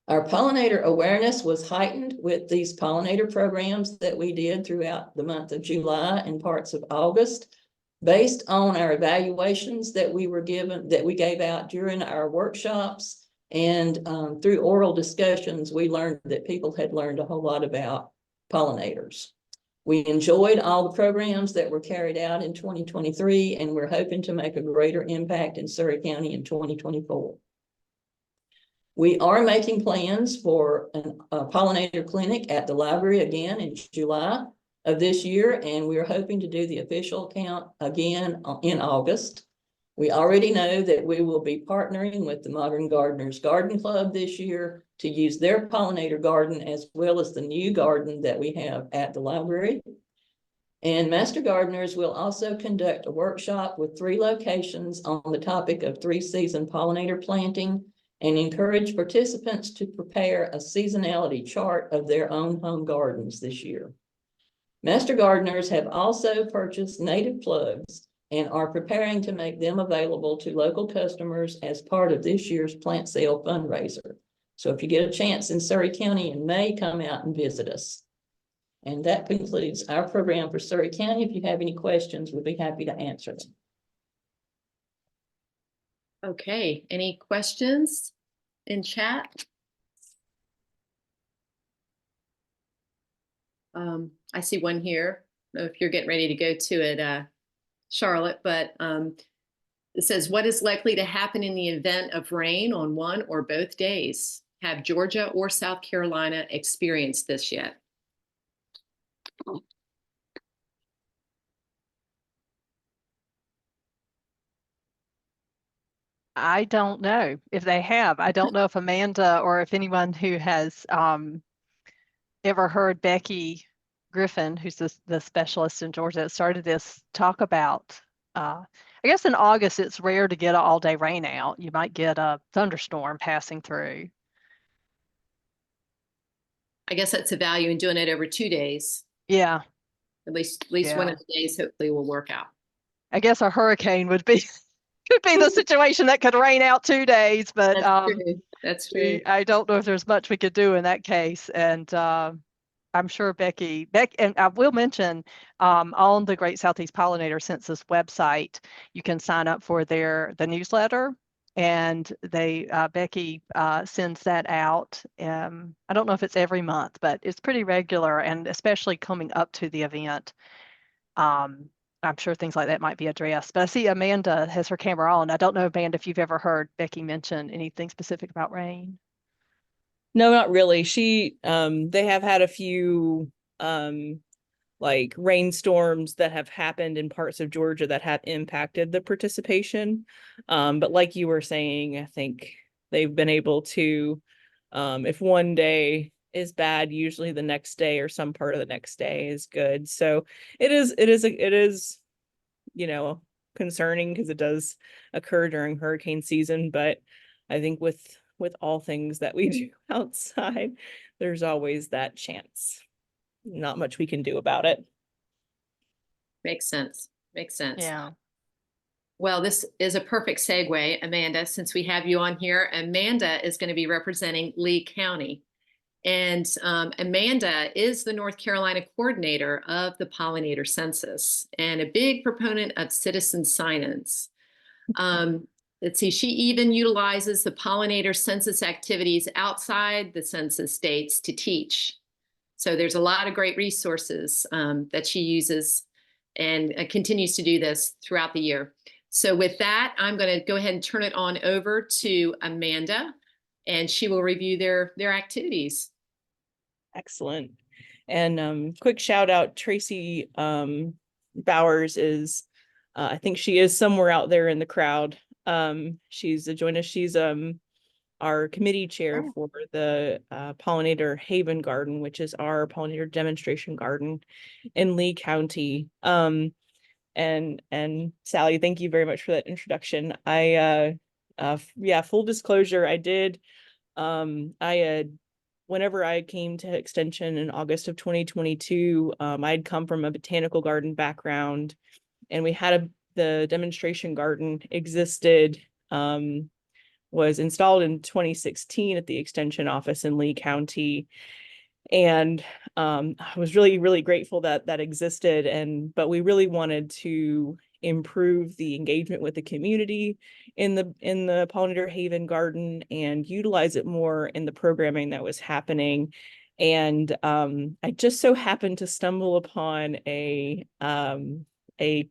Our pollinator awareness was heightened with these pollinator programs that we did throughout the month of July and parts of August, based on our evaluations that we gave out during our workshops, and through oral discussions, we learned that people had learned a whole lot about pollinators. We enjoyed all the programs that were carried out in 2023, and we're hoping to make a greater impact in Surry County in 2024. We are making plans for a pollinator clinic at the library again in July of this year, and we're hoping to do the official count again in August. We already know that we will be partnering with the Modern Gardeners Garden Club this year to use their pollinator garden as well as the new garden that we have at the library. And master gardeners will also conduct a workshop with 3 locations on the topic of 3-season pollinator planting, and encourage participants to prepare a seasonality chart of their own home gardens this year. Master gardeners have also purchased native plugs and are preparing to make them available to local customers as part of this year's plant sale fundraiser. So if you get a chance in Surry County in May, come out and visit us. And that concludes our program for Surry County. If you have any questions, we'll be happy to answer them. Okay, any questions in chat? I see one here. I don't know if you're getting ready to go to it, Charlotte, but it says, what is likely to happen in the event of rain on one or both days? have Georgia or South Carolina experienced this yet? I don't know if they have. I don't know if Amanda or if anyone who has ever heard Becky Griffin, who's the specialist in Georgia that started this, talk about, I guess in August, it's rare to get an all-day rain out. You might get a thunderstorm passing through. I guess that's a value in doing it over 2 days. Yeah, At least one Yeah. of the days hopefully will work out. I guess a hurricane would be could be the situation that could rain out 2 days, but That's true. That's true. I don't know if there's much we could do in that case. And I'm sure Becky, and I will mention on the Great Southeast Pollinator Census website, you can sign up for the newsletter, and Becky sends that out. I don't know if it's every month, but it's pretty regular, and especially coming up to the event. I'm sure things like that might be addressed. But I see Amanda has her camera on. I don't know, Amanda, if you've ever heard Becky mention anything specific about rain. No, not really. They have had a few like rainstorms that have happened in parts of Georgia that have impacted the participation. But like you were saying, I think they've been able to, if one day is bad, usually the next day or some part of the next day is good. So it is, concerning because it does occur during hurricane season. But I think with all things that we do outside, there's always that chance. Not much we can do about it. Makes sense. Makes sense. Yeah. Well, this is a perfect segue, Amanda, since we have you on here. Amanda is going to be representing Lee County. And Amanda is the North Carolina coordinator of the Pollinator Census and a big proponent of citizen science. Let's see, she even utilizes the pollinator census activities outside the census dates to teach. So there's a lot of great resources that she uses and continues to do this throughout the year. So with that, I'm going to go ahead and turn it on over to Amanda, and she will review their activities. Excellent. And quick shout out, Tracy Bowers is, I think she is somewhere out there in the crowd. She's joined us. She's our committee chair for the Pollinator Haven Garden, which is our pollinator demonstration garden in Lee County. And Sallie, thank you very much for that introduction. Full disclosure, I did, whenever I came to Extension in August of 2022, I'd come from a botanical garden background, and we had the demonstration garden existed, was installed in 2016 at the Extension office in Lee County. And I was really, really grateful that that existed. But we really wanted to improve the engagement with the community in the Pollinator Haven Garden and utilize it more in the programming that was happening. And I just so happened to stumble upon a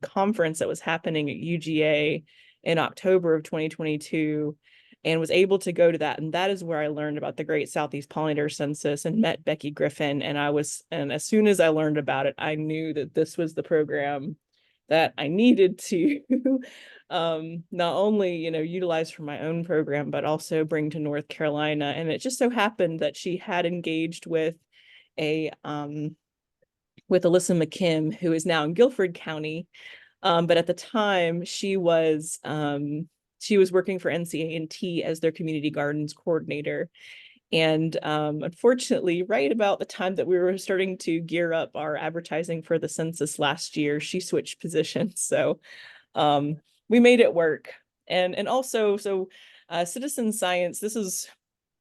conference that was happening at UGA in October of 2022, and was able to go to that. And that is where I learned about the Great Southeast Pollinator Census and met Becky Griffin. And as soon as I learned about it, I knew that this was the program that I needed to not only, utilize for my own program, but also bring to North Carolina. And it just so happened that she had engaged with Alyssa McKim, who is now in Guilford County. But at the time she was working for NCA&T as their community gardens coordinator. And unfortunately, right about the time that we were starting to gear up our advertising for the census last year, she switched positions. So we made it work. And also, citizen science, this is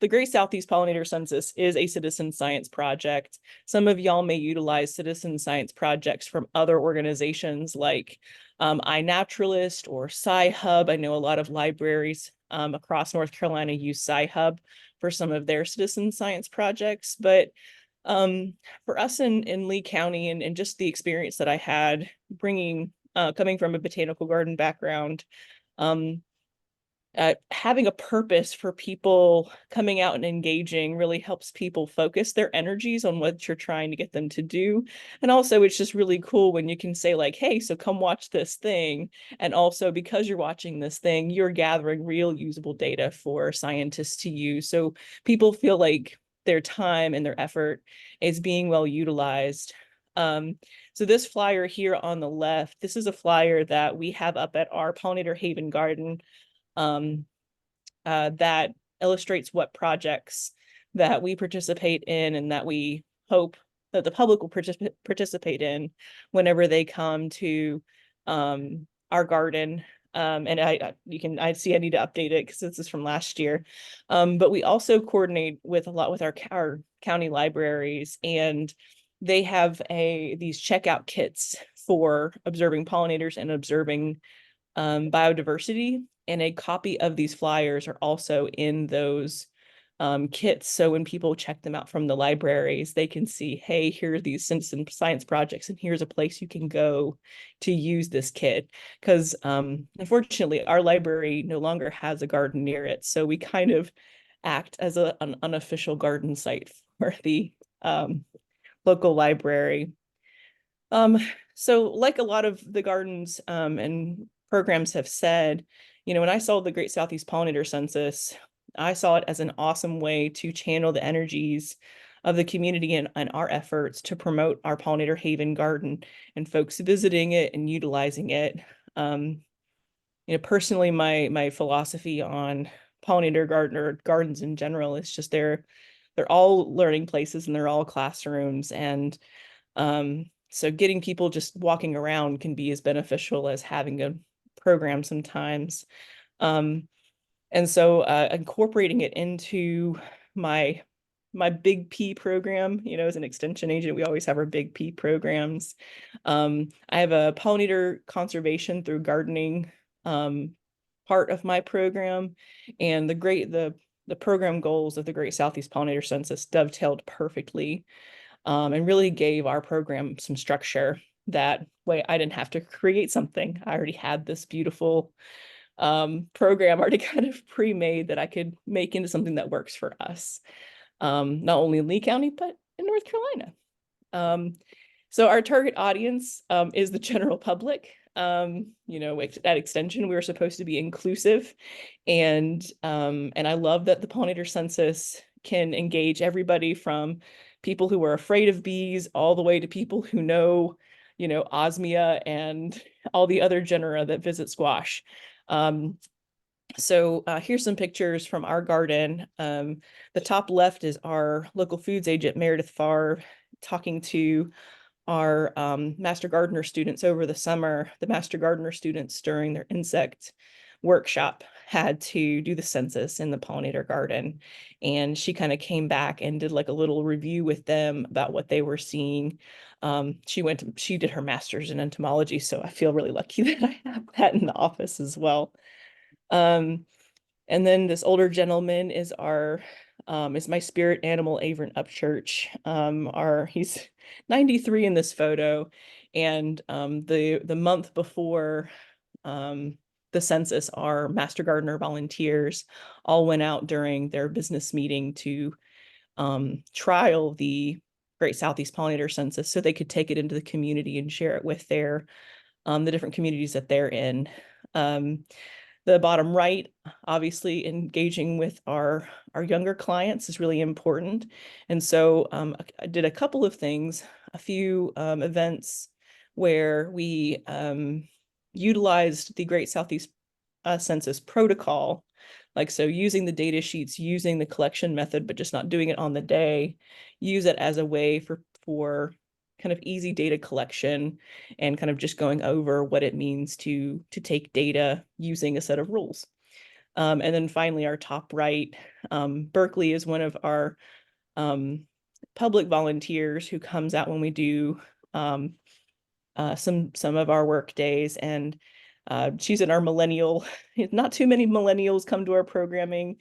the Great Southeast Pollinator Census is a citizen science project. Some of y'all may utilize citizen science projects from other organizations like iNaturalist or Sci-Hub. I know a lot of libraries across North Carolina use Sci-Hub for some of their citizen science projects. But for us in Lee County and just the experience that I had coming from a botanical garden background, having a purpose for people coming out and engaging really helps people focus their energies on what you're trying to get them to do. And also it's just really cool when you can say like, hey, so come watch this thing. And also because you're watching this thing, you're gathering real usable data for scientists to use. So people feel like their time and their effort is being well utilized. So this flyer here on the left, this is a flyer that we have up at our Pollinator Haven Garden that illustrates what projects that we participate in and that we hope that the public will participate in whenever they come to our garden. And I see I need to update it because this is from last year. But we also coordinate with a lot with our county libraries, and they have these checkout kits for observing pollinators and observing biodiversity. And a copy of these flyers are also in those kits. So when people check them out from the libraries, they can see, hey, here are these science projects, and here's a place you can go to use this kit. Because unfortunately, our library no longer has a garden near it. So we kind of act as an unofficial garden site for the local library. So like a lot of the gardens and programs have said, you know, when I saw the Great Southeast Pollinator Census, I saw it as an awesome way to channel the energies of the community and our efforts to promote our Pollinator Haven Garden and folks visiting it and utilizing it. You know, personally, my philosophy on pollinator gardens in general is just they're all learning places and they're all classrooms, and so getting people just walking around can be as beneficial as having a program sometimes. And so incorporating it into my Big P program, you know, as an extension agent, we always have our Big P programs. I have a pollinator conservation through gardening part of my program, and the program goals of the Great Southeast Pollinator Census dovetailed perfectly and really gave our program some structure. That way I didn't have to create something. I already had this beautiful program already kind of pre-made that I could make into something that works for us, not only in Lee County, but in North Carolina. So our target audience is the general public. You know, at Extension, we were supposed to be inclusive, and I love that the Pollinator Census can engage everybody from people who are afraid of bees all the way to people who know, you know, osmia and all the other genera that visit squash. So here's some pictures from our garden. The top left is our local foods agent, Meredith Farr, talking to our Master Gardener students over the summer. The Master Gardener students during their insect workshop had to do the census in the pollinator garden. And she kind of came back and did like a little review with them about what they were seeing. She did her master's in entomology, so I feel really lucky that I have that in the office as well. And then this older gentleman is is my spirit animal, Avern Upchurch. He's 93 in this photo, and the month before the census, our Master Gardener volunteers all went out during their business meeting to trial the Great Southeast Pollinator Census so they could take it into the community and share it with the different communities that they're in. The bottom right, obviously engaging with our younger clients is really important. And so I did a couple of things, a few events where we utilized the Great Southeast Census protocol, like so using the data sheets, using the collection method, but just not doing it on the day, use it as a way for kind of easy data collection and kind of just going over what it means to take data using a set of rules. And then finally, our top right, Berkeley is one of our public volunteers who comes out when we do some of our work days, and she's in our millennial. Not too many millennials come to our programming.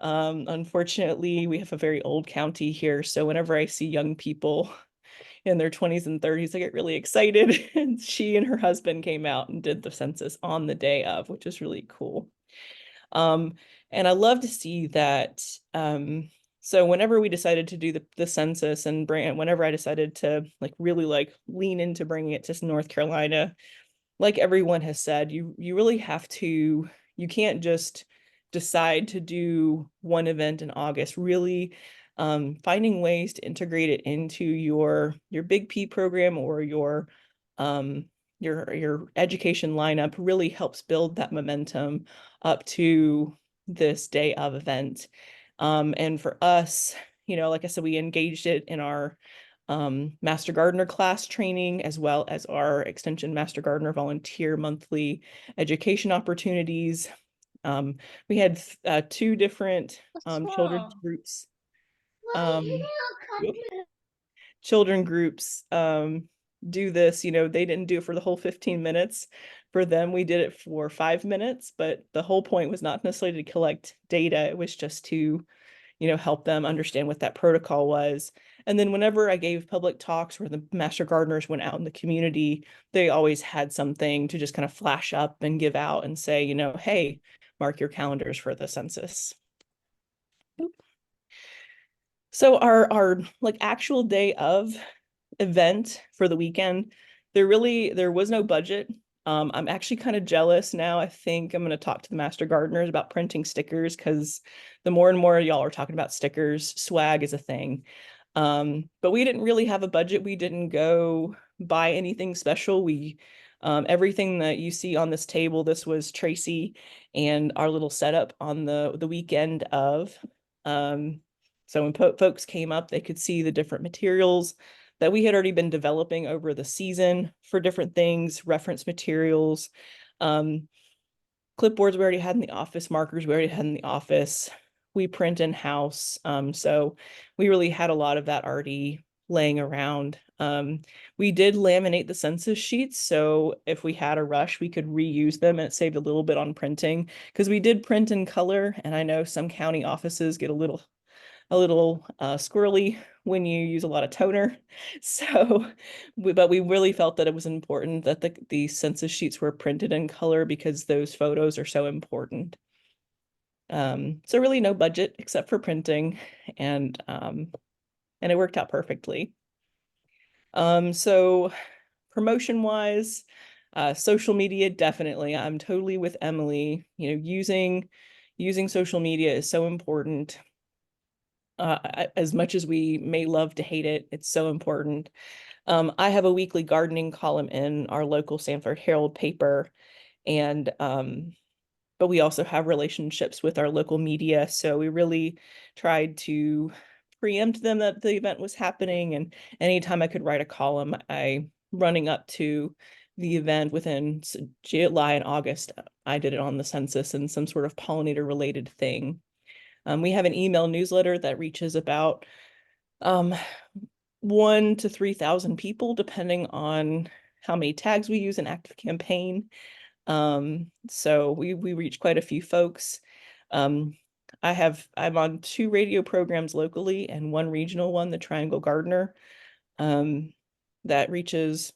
Unfortunately, we have a very old county here, so whenever I see young people in their 20s and 30s, I get really excited. And she and her husband came out and did the census on the day of, which is really cool. And I love to see that. So whenever we decided to do the census and whenever I decided to like really like lean into bringing it to North Carolina, like everyone has said, you really have to, you can't just decide to do one event in August. Really finding ways to integrate it into your Big P program or your education lineup really helps build that momentum up to this day of event. And for us, like I said, we engaged it in our Master Gardener class training, as well as our Extension Master Gardener volunteer monthly education opportunities. We had two different children's groups. Children groups do this. They didn't do it for the whole 15 minutes. For them, we did it for 5 minutes, but the whole point was not necessarily to collect data. It was just to help them understand what that protocol was. And then whenever I gave public talks where the Master Gardeners went out in the community, they always had something to just kind of flash up and give out and say, hey, mark your calendars for the census. So our like actual day of event for the weekend, there was no budget. I'm actually kind of jealous now. I think I'm going to talk to the Master Gardeners about printing stickers, because the more and more y'all are talking about stickers, swag is a thing. But we didn't really have a budget. We didn't go buy anything special. We everything that you see on this table, this was Tracy and our little setup on the weekend of. So when folks came up, they could see the different materials that we had already been developing over the season for different things, reference materials, clipboards we already had in the office, markers we already had in the office. We print in-house. So we really had a lot of that already laying around. We did laminate the census sheets, so if we had a rush, we could reuse them, and it saved a little bit on printing, because we did print in color, and I know some county offices get a little squirrely when you use a lot of toner. So, but we really felt that it was important that the census sheets were printed in color, because those photos are so important. So really no budget except for printing, and it worked out perfectly. So promotion wise, social media, definitely. I'm totally with Emilee. Using social media is so important. As much as we may love to hate it, it's so important. I have a weekly gardening column in our local Sanford Herald paper, and but we also have relationships with our local media, so we really tried to preempt them that the event was happening, and anytime I could write a column, running up to the event within July and August, I did it on the census and some sort of pollinator related thing. We have an email newsletter that reaches about 1,000 to 3,000 people, depending on how many tags we use in active campaign. So we reach quite a few folks. I'm on 2 radio programs locally and 1 regional one, the Triangle Gardener, that reaches,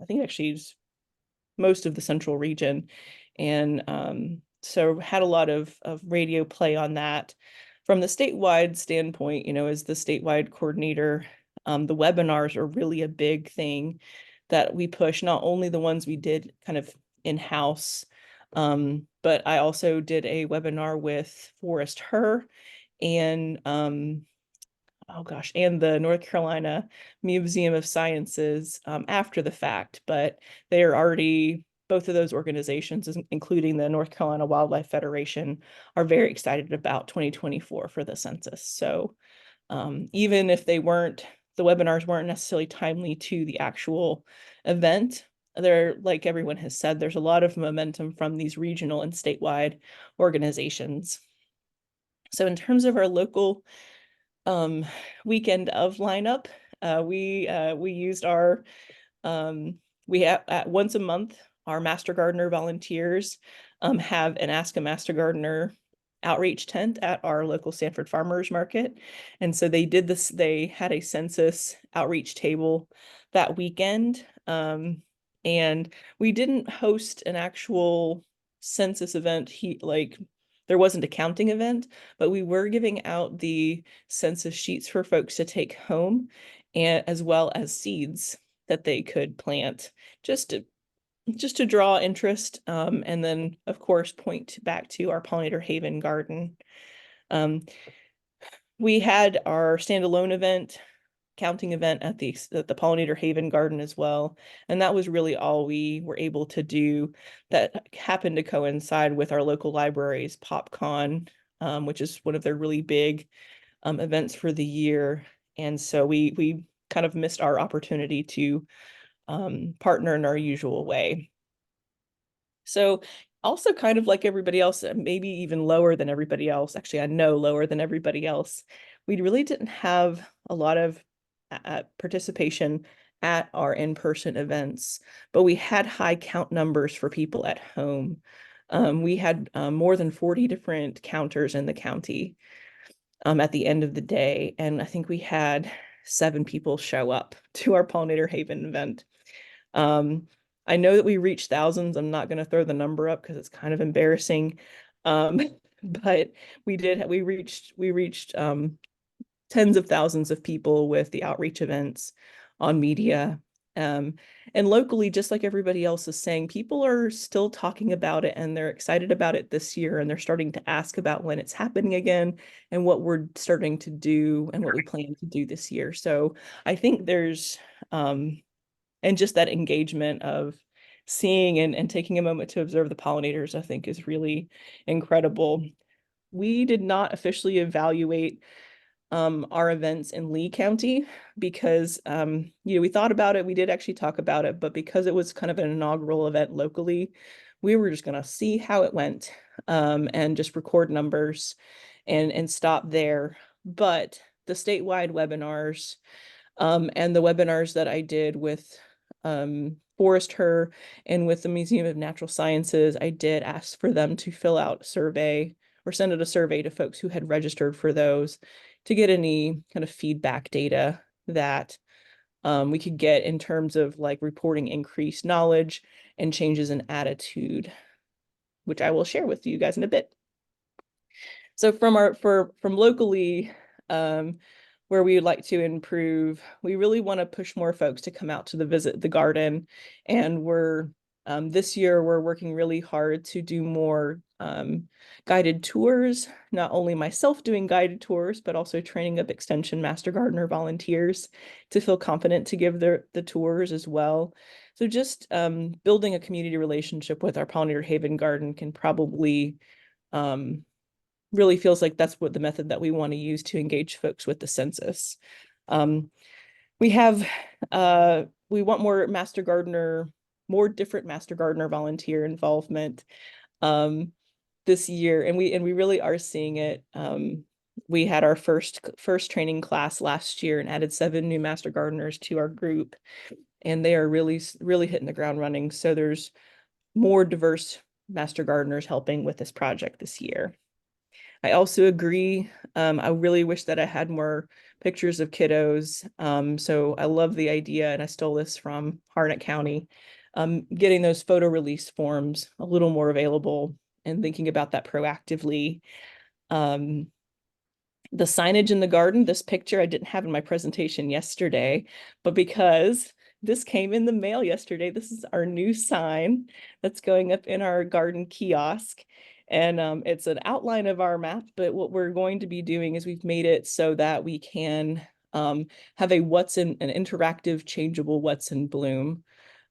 I think actually most of the central region. And so had a lot of radio play on that. From the statewide standpoint, as the statewide coordinator, the webinars are really a big thing that we push, not only the ones we did kind of in-house, but I also did a webinar with Forrest Herr and and the North Carolina Museum of Sciences after the fact, but they are already, both of those organizations, including the North Carolina Wildlife Federation, are very excited about 2024 for the census. So even if the webinars weren't necessarily timely to the actual event, like everyone has said, there's a lot of momentum from these regional and statewide organizations. So in terms of our local weekend of lineup, we used our we have once a month our Master Gardener volunteers have an Ask a Master Gardener outreach tent at our local Sanford Farmers Market, and so they did this. They had a census outreach table that weekend, and we didn't host an actual census event. there wasn't a counting event, but we were giving out the census sheets for folks to take home, and as well as seeds that they could plant just to draw interest, and then of course point back to our Pollinator Haven Garden. We had our standalone event, counting event at the Pollinator Haven Garden as well. And that was really all we were able to do. That happened to coincide with our local library's PopCon, which is one of their really big events for the year. And so we kind of missed our opportunity to partner in our usual way. So also kind of like everybody else, maybe even lower than everybody else. Actually, I know lower than everybody else. We really didn't have a lot of participation at our in-person events, but we had high count numbers for people at home. We had more than 40 different counters in the county at the end of the day. And I think we had 7 people show up to our Pollinator Haven event. I know that we reached thousands. I'm not going to throw the number up because it's kind of embarrassing. But we reached tens of thousands of people with the outreach events on media. And locally, just like everybody else is saying, people are still talking about it and they're excited about it this year, and they're starting to ask about when it's happening again and what we're starting to do and what we plan to do this year. So I think there's and just that engagement of seeing and taking a moment to observe the pollinators, I think, is really incredible. We did not officially evaluate our events in Lee County because, we thought about it. We did actually talk about it, but because it was kind of an inaugural event locally, we were just going to see how it went and just record numbers and stop there. But the statewide webinars and the webinars that I did with Forest Her and with the Museum of Natural Sciences, I did ask for them to fill out a survey or send out a survey to folks who had registered for those to get any kind of feedback data that we could get in terms of like reporting increased knowledge and changes in attitude, which I will share with you guys in a bit. So from locally, where we would like to improve, we really want to push more folks to come out to visit the garden. And this year we're working really hard to do more guided tours, not only myself doing guided tours, but also training up Extension Master Gardener volunteers to feel confident to give the tours as well. So just building a community relationship with our Pollinator Haven Garden can probably really feels like that's what the method that we want to use to engage folks with the census. We want more different Master Gardener volunteer involvement this year, and we really are seeing it. We had our first training class last year and added 7 new Master Gardeners to our group, and they are really hitting the ground running. So there's more diverse Master Gardeners helping with this project this year. I also agree. I really wish that I had more pictures of kiddos. So I love the idea, and I stole this from Harnett County, getting those photo release forms a little more available and thinking about that proactively. The signage in the garden, this picture I didn't have in my presentation yesterday, but because this came in the mail yesterday, this is our new sign that's going up in our garden kiosk. And it's an outline of our map, but what we're going to be doing is we've made it so that we can have an interactive, changeable what's in bloom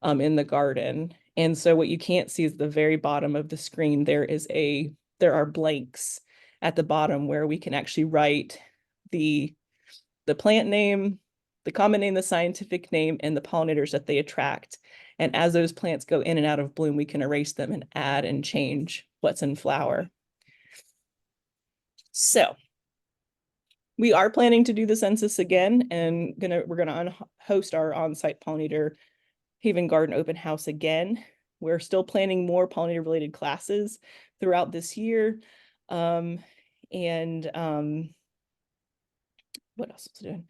in the garden. And so what you can't see is the very bottom of the screen. There are blanks at the bottom where we can actually write the plant name, the common name, the scientific name, and the pollinators that they attract. And as those plants go in and out of bloom, we can erase them and add and change what's in flower. So we are planning to do the census again, and we're gonna host our on-site Pollinator Haven Garden open house again. We're still planning more pollinator related classes throughout this year. What else is doing?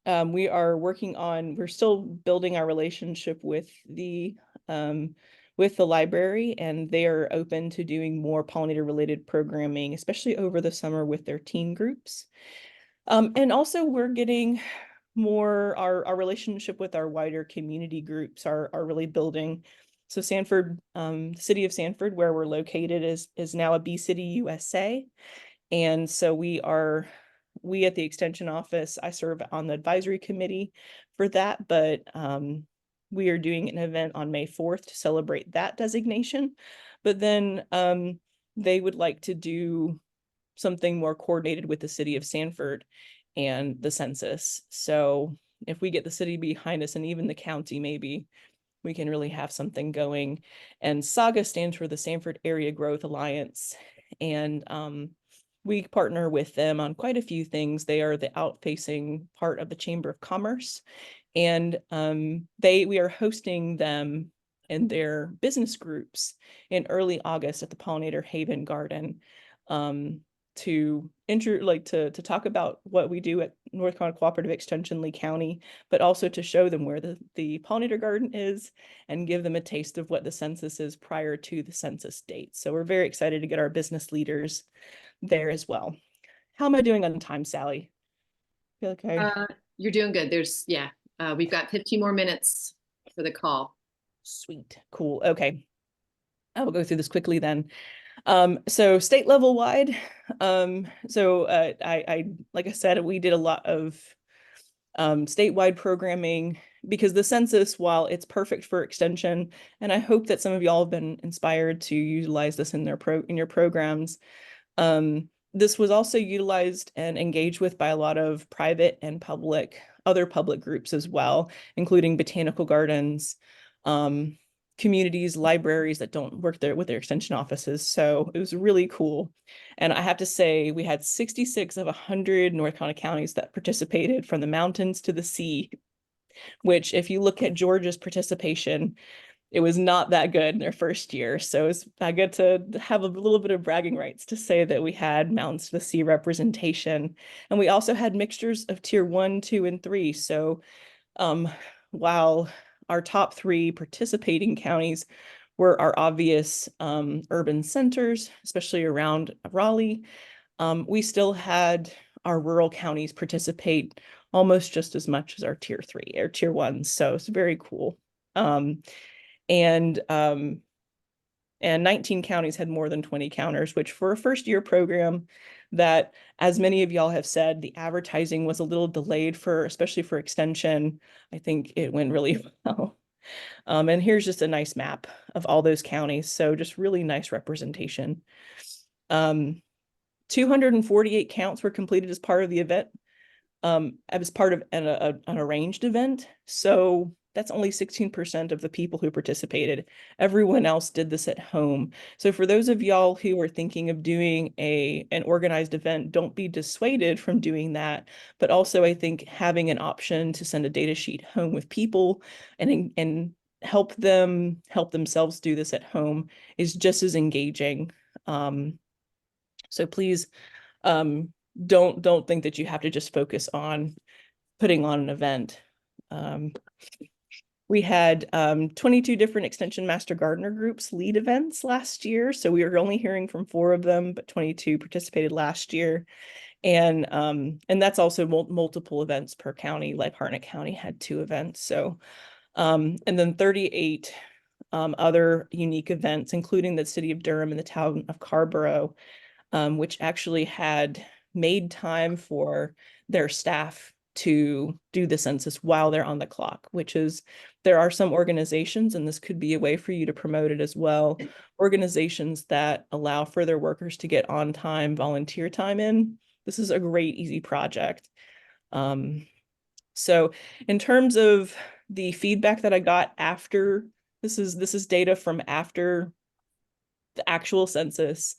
We're still building our relationship with the with the library, and they are open to doing more pollinator related programming, especially over the summer with their teen groups. And also we're getting more, our relationship with our wider community groups are really building. So Sanford, the city of Sanford, where we're located, is now a Bee City USA. And so we at the Extension Office, I serve on the advisory committee for that, but we are doing an event on May 4th to celebrate that designation. But then they would like to do something more coordinated with the city of Sanford and the census. So if we get the city behind us and even the county, maybe we can really have something going. And SAGA stands for the Sanford Area Growth Alliance. And we partner with them on quite a few things. They are the out-facing part of the Chamber of Commerce. And we are hosting them in their business groups in early August at the Pollinator Haven Garden to talk about what we do at North Carolina Cooperative Extension, Lee County, but also to show them where the pollinator garden is and give them a taste of what the census is prior to the census date. So we're very excited to get our business leaders there as well. How am I doing on time, Sallie? Feel okay? You're doing good. We've got 15 more minutes for the call. Sweet, cool, okay. I will go through this quickly then. So state level wide, I like I said, we did a lot of statewide programming because the census, while it's perfect for extension, and I hope that some of y'all have been inspired to utilize this in your programs. This was also utilized and engaged with by a lot of private and other public groups as well, including botanical gardens, communities, libraries that don't work there with their extension offices. So it was really cool. And I have to say, we had 66 of 100 North Carolina counties that participated, from the mountains to the sea, which if you look at Georgia's participation, it was not that good in their first year. So I get to have a little bit of bragging rights to say that we had mountains to the sea representation. And we also had mixtures of tier 1, 2, and 3. So while our top 3 participating counties were our obvious urban centers, especially around Raleigh, we still had our rural counties participate almost just as much as our tier 3 or tier 1. So it's very cool. And 19 counties had more than 20 counters, which for a first year program that, as many of y'all have said, the advertising was a little delayed especially for extension. I think it went really well. And here's just a nice map of all those counties. So just really nice representation. 248 counts were completed as part of the event, as part of an arranged event. So that's only 16% of the people who participated. Everyone else did this at home. So for those of y'all who are thinking of doing an organized event, don't be dissuaded from doing that. But also, I think having an option to send a data sheet home with people and help themselves do this at home is just as engaging. So please don't think that you have to just focus on putting on an event. We had 22 different Extension Master Gardener groups lead events last year. So we were only hearing from 4 of them, but 22 participated last year. And that's also multiple events per county. Like Harnett County had 2 events. So, and then 38 other unique events, including the city of Durham and the town of Carborough, which actually had made time for their staff to do the census while they're on the clock, there are some organizations, and this could be a way for you to promote it as well, organizations that allow for their workers to get on time volunteer time in. This is a great, easy project. So in terms of the feedback that I got after, this is data from after the actual census.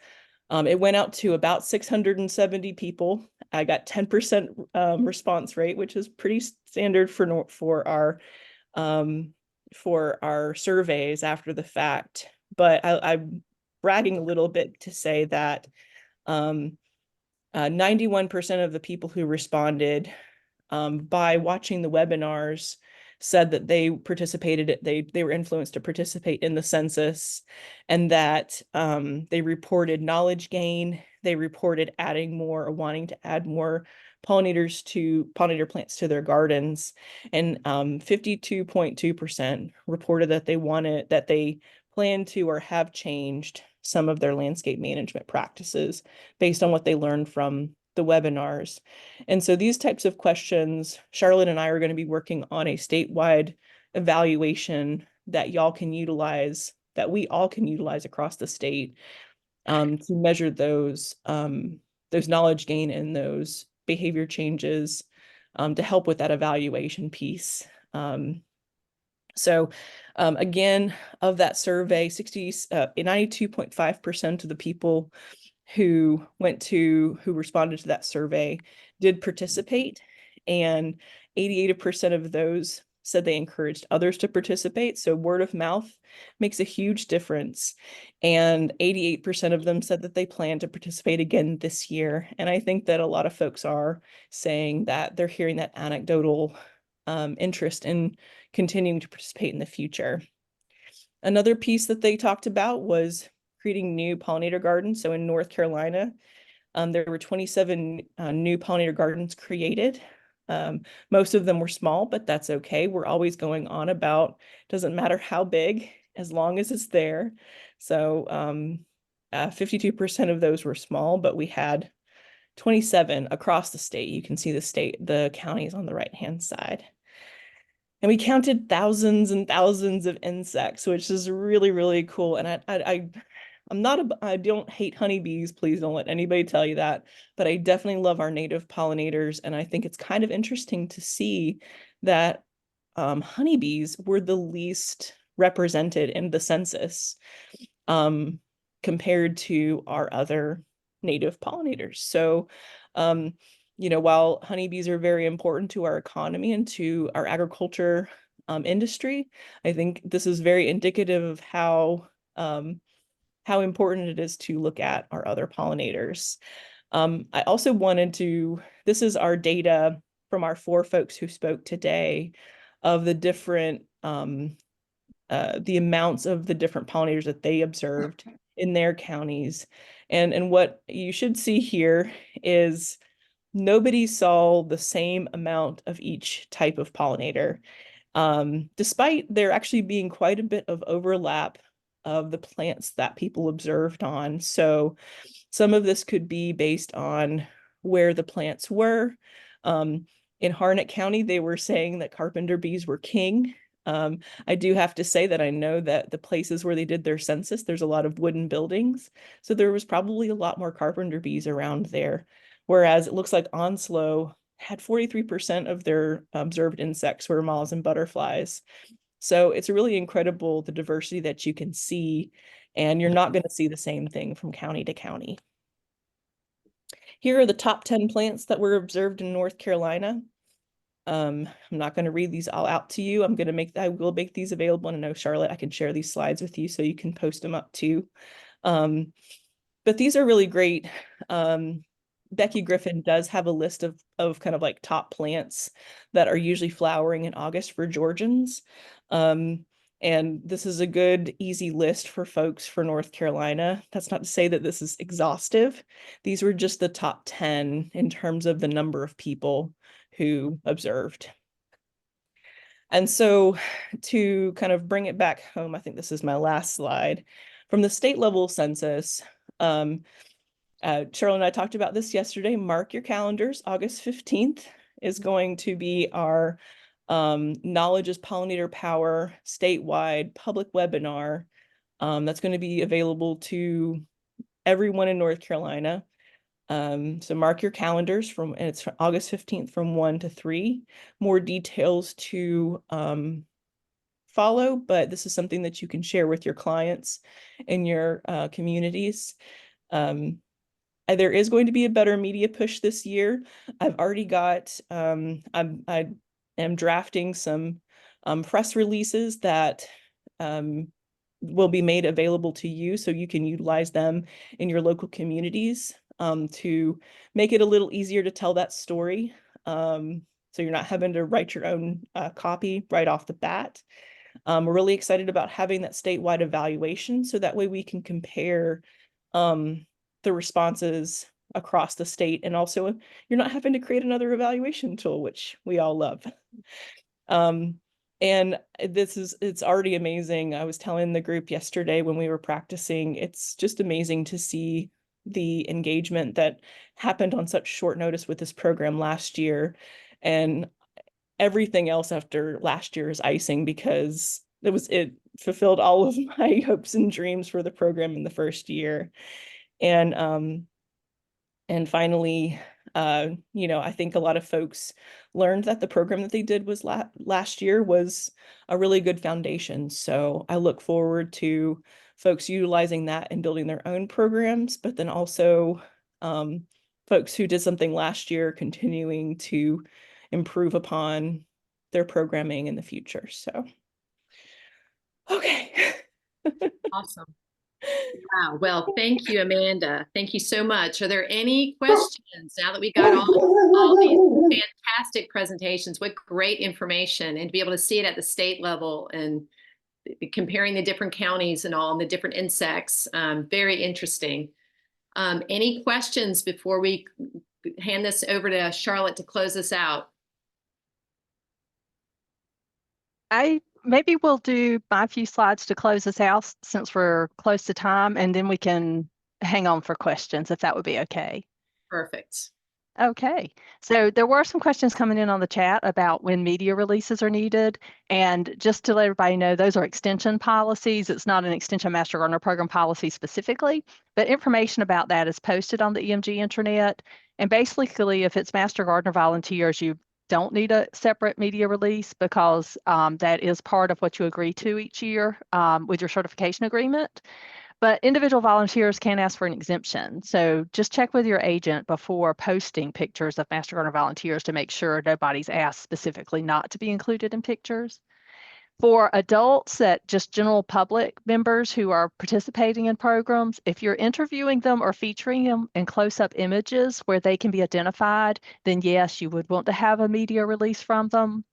It went out to about 670 people. I got 10% response rate, which is pretty standard for our surveys after the fact. But I'm bragging a little bit to say that 91% of the people who responded by watching the webinars said that they participated, they were influenced to participate in the census, and that they reported knowledge gain. They reported adding more or wanting to add more pollinator plants to their gardens. And 52.2% reported that they plan to or have changed some of their landscape management practices based on what they learned from the webinars. And so these types of questions, Charlotte and I are going to be working on a statewide evaluation that y'all can utilize, that we all can utilize across the state, to measure those knowledge gain and those behavior changes, to help with that evaluation piece. Again, of that survey, 92.5% of the people who responded to that survey did participate, and 88% of those said they encouraged others to participate. So word of mouth makes a huge difference. And 88% of them said that they plan to participate again this year. And I think that a lot of folks are saying that they're hearing that anecdotal interest in continuing to participate in the future. Another piece that they talked about was creating new pollinator gardens. So in North Carolina, there were 27 new pollinator gardens created. Most of them were small, but that's okay. We're always going on about, doesn't matter how big, as long as it's there. So 52% of those were small, but we had 27 across the state. You can see the counties on the right-hand side. And we counted thousands and thousands of insects, which is really, really cool. And I don't hate honeybees. Please don't let anybody tell you that. But I definitely love our native pollinators. And I think it's kind of interesting to see that honeybees were the least represented in the census compared to our other native pollinators. So, while honeybees are very important to our economy and to our agriculture industry, I think this is very indicative of how important it is to look at our other pollinators. I also this is our data from our 4 folks who spoke today of the different, the amounts of the different pollinators that they observed in their counties. And what you should see here is nobody saw the same amount of each type of pollinator, despite there actually being quite a bit of overlap of the plants that people observed on. So some of this could be based on where the plants were. In Harnett County, they were saying that carpenter bees were king. I do have to say that I know that the places where they did their census, there's a lot of wooden buildings. So there was probably a lot more carpenter bees around there. Whereas it looks like Onslow had 43% of their observed insects were moths and butterflies. So it's really incredible, the diversity that you can see, and you're not going to see the same thing from county to county. Here are the top 10 plants that were observed in North Carolina. I'm not going to read these all out to you. I will make these available. And I know, Charlotte, I can share these slides with you so you can post them up too. But these are really great. Becky Griffin does have a list of kind of like top plants that are usually flowering in August for Georgians. And this is a good, easy list for folks for North Carolina. That's not to say that this is exhaustive. These were just the top 10 in terms of the number of people who observed. And so to kind of bring it back home, I think this is my last slide. From the state level census, Cheryl and I talked about this yesterday. Mark your calendars. August 15th is going to be our Knowledge is Pollinator Power statewide public webinar that's going to be available to everyone in North Carolina. So mark your calendars it's from August 15th from 1 to 3. More details to follow, but this is something that you can share with your clients in your communities. There is going to be a better media push this year. I've already got, I am drafting some press releases that will be made available to you so you can utilize them in your local communities to make it a little easier to tell that story. So you're not having to write your own copy right off the bat. We're really excited about having that statewide evaluation, so that way we can compare the responses across the state, and also you're not having to create another evaluation tool, which we all love. And it's already amazing. I was telling the group yesterday when we were practicing, it's just amazing to see the engagement that happened on such short notice with this program last year, and everything else after last year is icing, because it fulfilled all of my hopes and dreams for the program in the first year. And finally, I think a lot of folks learned that the program that they did was last year was a really good foundation. So I look forward to folks utilizing that and building their own programs, but then also folks who did something last year continuing to improve upon their programming in the future. So, okay. Awesome. Wow. Well, thank you, Amanda. Thank you so much. Are there any questions now that we got all these fantastic presentations? What great information, and to be able to see it at the state level and comparing the different counties and all, and the different insects. Very interesting. Any questions before we hand this over to Charlotte to close us out? Maybe we'll do my few slides to close us out since we're close to time, and then we can hang on for questions if that would be okay. Perfect. Okay, so there were some questions coming in on the chat about when media releases are needed. And just to let everybody know, those are extension policies. It's not an extension master gardener program policy specifically, but information about that is posted on the EMG intranet. And basically, if it's master gardener volunteers, you don't need a separate media release, because that is part of what you agree to each year with your certification agreement. But individual volunteers can ask for an exemption. So just check with your agent before posting pictures of master gardener volunteers to make sure nobody's asked specifically not to be included in pictures. For adults, that just general public members who are participating in programs, if you're interviewing them or featuring them in close-up images where they can be identified, then yes, you would want to have a media release from them.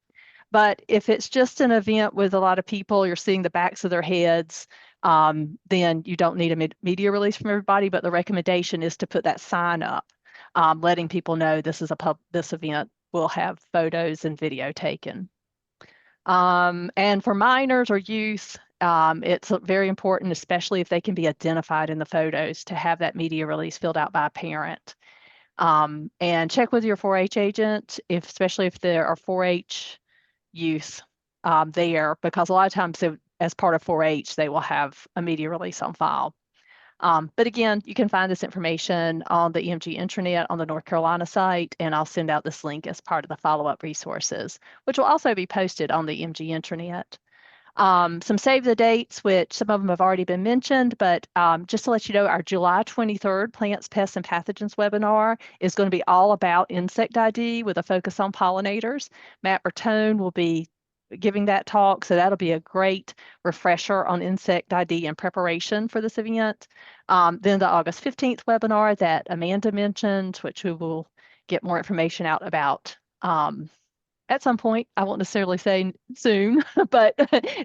But if it's just an event with a lot of people, you're seeing the backs of their heads, then you don't need a media release from everybody. But the recommendation is to put that sign up, letting people know this event will have photos and video taken. And for minors or youth, it's very important, especially if they can be identified in the photos, to have that media release filled out by a parent. And check with your 4-H agent, especially if there are 4-H youth there, because a lot of times as part of 4-H, they will have a media release on file. But again, you can find this information on the EMG intranet on the North Carolina site, and I'll send out this link as part of the follow-up resources, which will also be posted on the EMG intranet. Some save the dates, which some of them have already been mentioned, but just to let you know, our July 23rd Plants, Pests, and Pathogens webinar is going to be all about insect ID with a focus on pollinators. Matt Bertone will be giving that talk, so that'll be a great refresher on insect ID and preparation for this event. Then the August 15th webinar that Amanda mentioned, which we will get more information out about at some point. I won't necessarily say soon, but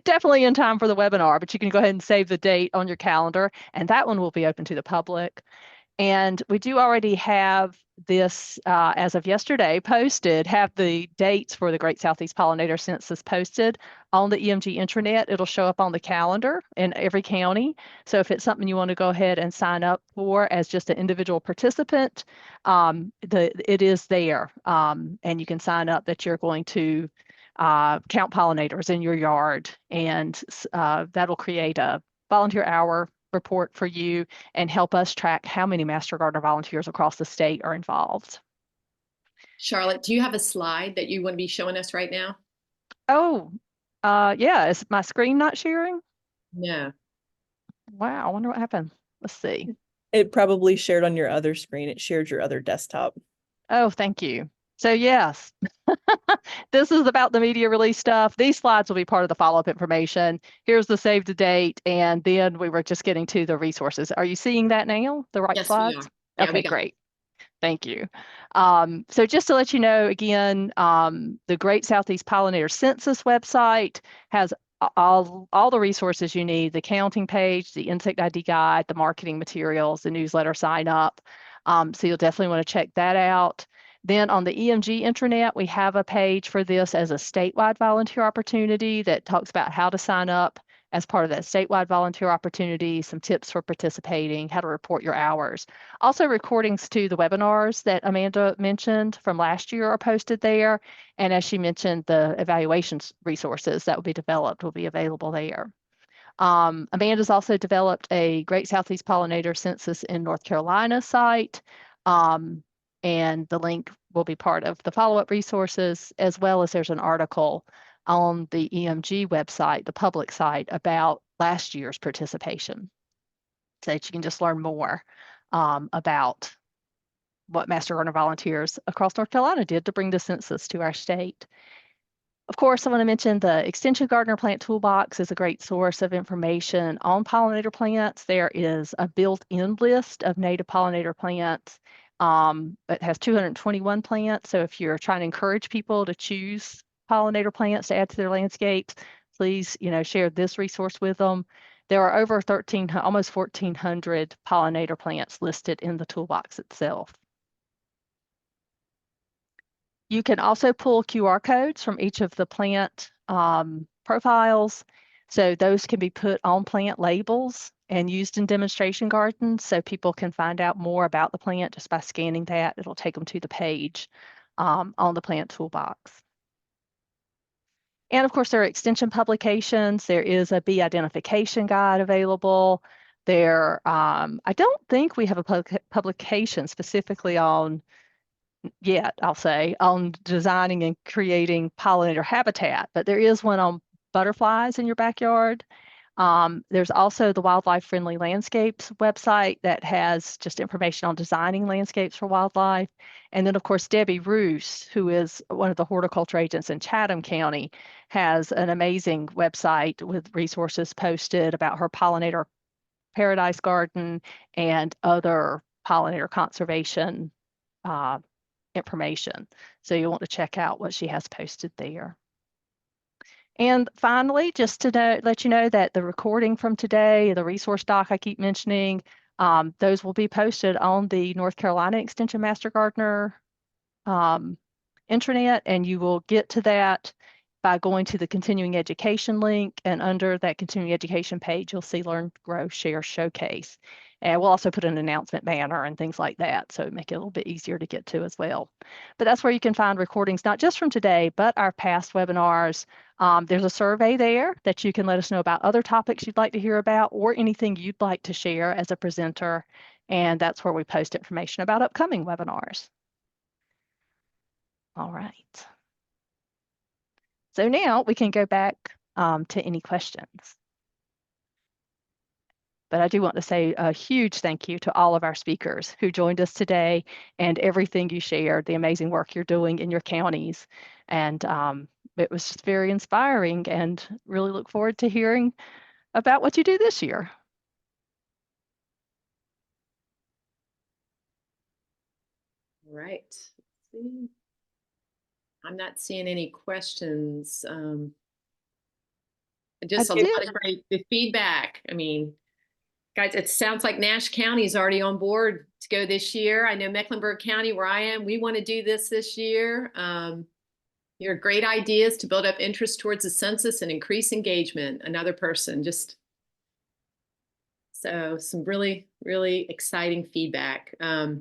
definitely in time for the webinar. But you can go ahead and save the date on your calendar, and that one will be open to the public. And we do already have this, as of yesterday, have the dates for the Great Southeast Pollinator Census posted on the EMG intranet. It'll show up on the calendar in every county. So if it's something you want to go ahead and sign up for as just an individual participant, it is there. And you can sign up that you're going to count pollinators in your yard, and that'll create a volunteer hour report for you and help us track how many master gardener volunteers across the state are involved. Charlotte, do you have a slide that you want to be showing us right now? Oh, yeah. Is my screen not sharing? No. Wow, I wonder what happened. Let's see. It probably shared on your other screen. It shared your other desktop. Oh, thank you. So yes, this is about the media release stuff. These slides will be part of the follow-up information. Here's the save the date, and then we were just getting to the resources. Are you seeing that now, the right Yes, slides? we are. Yeah, okay, great. Thank you. So just to let you know, again, the Great Southeast Pollinator Census website has all the resources you need, the counting page, the insect ID guide, the marketing materials, the newsletter sign up. So you'll definitely want to check that out. Then on the EMG intranet, we have a page for this as a statewide volunteer opportunity that talks about how to sign up as part of that statewide volunteer opportunity, some tips for participating, how to report your hours. Also, recordings to the webinars that Amanda mentioned from last year are posted there. And as she mentioned, the evaluations resources that will be developed will be available there. Amanda's also developed a Great Southeast Pollinator Census in North Carolina site. And the link will be part of the follow-up resources, as well as there's an article on the EMG website, the public site, about last year's participation, so that you can just learn more about what Master Gardener volunteers across North Carolina did to bring the census to our state. Of course, I want to mention the Extension Gardener Plant Toolbox is a great source of information on pollinator plants. There is a built-in list of native pollinator plants. It has 221 plants. So if you're trying to encourage people to choose pollinator plants to add to their landscapes, please, share this resource with them. There are over almost 1,400 pollinator plants listed in the toolbox itself. You can also pull QR codes from each of the plant profiles. So those can be put on plant labels and used in demonstration gardens, so people can find out more about the plant just by scanning that. It'll take them to the page on the plant toolbox. And of course, there are extension publications. There is a bee identification guide available. I don't think we have a publication specifically on designing and creating pollinator habitat, but there is one on butterflies in your backyard. There's also the Wildlife Friendly Landscapes website that has just information on designing landscapes for wildlife. And then, of course, Debbie Roos, who is one of the horticulture agents in Chatham County, has an amazing website with resources posted about her pollinator paradise garden and other pollinator conservation information. So you'll want to check out what she has posted there. And finally, just to let you know that the recording from today, the resource doc I keep mentioning, those will be posted on the North Carolina Extension Master Gardener intranet, and you will get to that by going to the continuing education link, and under that continuing education page, you'll see Learn, Grow, Share, Showcase. And we'll also put an announcement banner and things like that, so make it a little bit easier to get to as well. But that's where you can find recordings, not just from today, but our past webinars. There's a survey there that you can let us know about other topics you'd like to hear about or anything you'd like to share as a presenter. And that's where we post information about upcoming webinars. All right. So now we can go back to any questions. But I do want to say a huge thank you to all of our speakers who joined us today and everything you shared, the amazing work you're doing in your counties. And it was just very inspiring, and really look forward to hearing about what you do this year. All right. I'm not seeing any questions. Just a lot of great feedback. I mean, guys, it sounds like Nash County is already on board to go this year. I know Mecklenburg County, where I am, we want to do this year. Your great ideas to build up interest towards the census and increase engagement. Another person, just so some really, really exciting feedback. I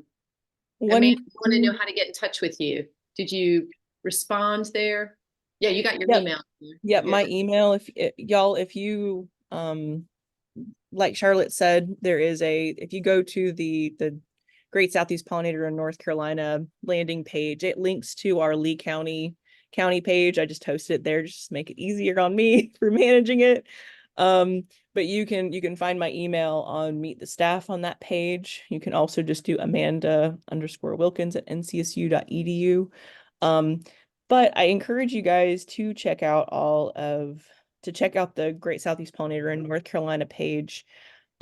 want to know how to get in touch with you. Did you respond there? Yeah, you got your email. Yep, my email. If you like Charlotte said, there is if you go to the Great Southeast Pollinator in North Carolina landing page, it links to our Lee County page. I just hosted it there just to make it easier on me for managing it. But you can find my email on Meet the Staff on that page. You can also just do Amanda_Wilkins@ncsu.edu. But I encourage you guys to check out the Great Southeast Pollinator in North Carolina page.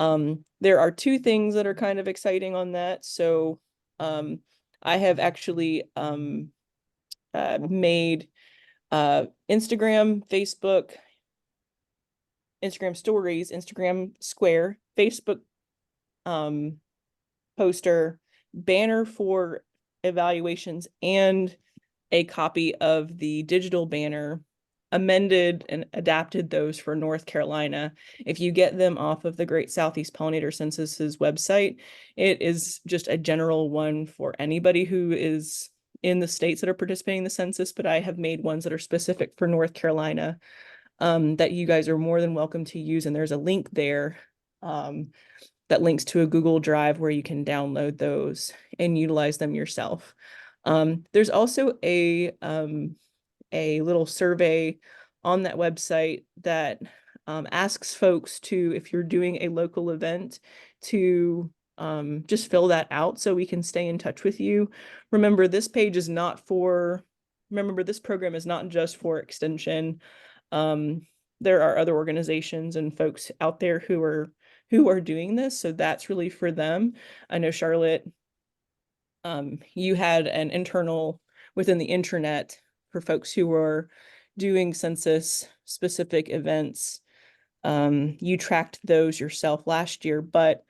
There are two things that are kind of exciting on that. So I have actually made Instagram, Facebook, Instagram stories, Instagram square, Facebook poster, banner for evaluations, and a copy of the digital banner, amended and adapted those for North Carolina. If you get them off of the Great Southeast Pollinator Census's website, it is just a general one for anybody who is in the states that are participating in the census, but I have made ones that are specific for North Carolina that you guys are more than welcome to use. And there's a link there that links to a Google Drive where you can download those and utilize them yourself. There's also a little survey on that website that asks folks to, if you're doing a local event, to just fill that out so we can stay in touch with you. Remember, this program is not just for Extension. There are other organizations and folks out there who are doing this, so that's really for them. I know, Charlotte, you had an internal within the intranet for folks who were doing census specific events. You tracked those yourself last year, but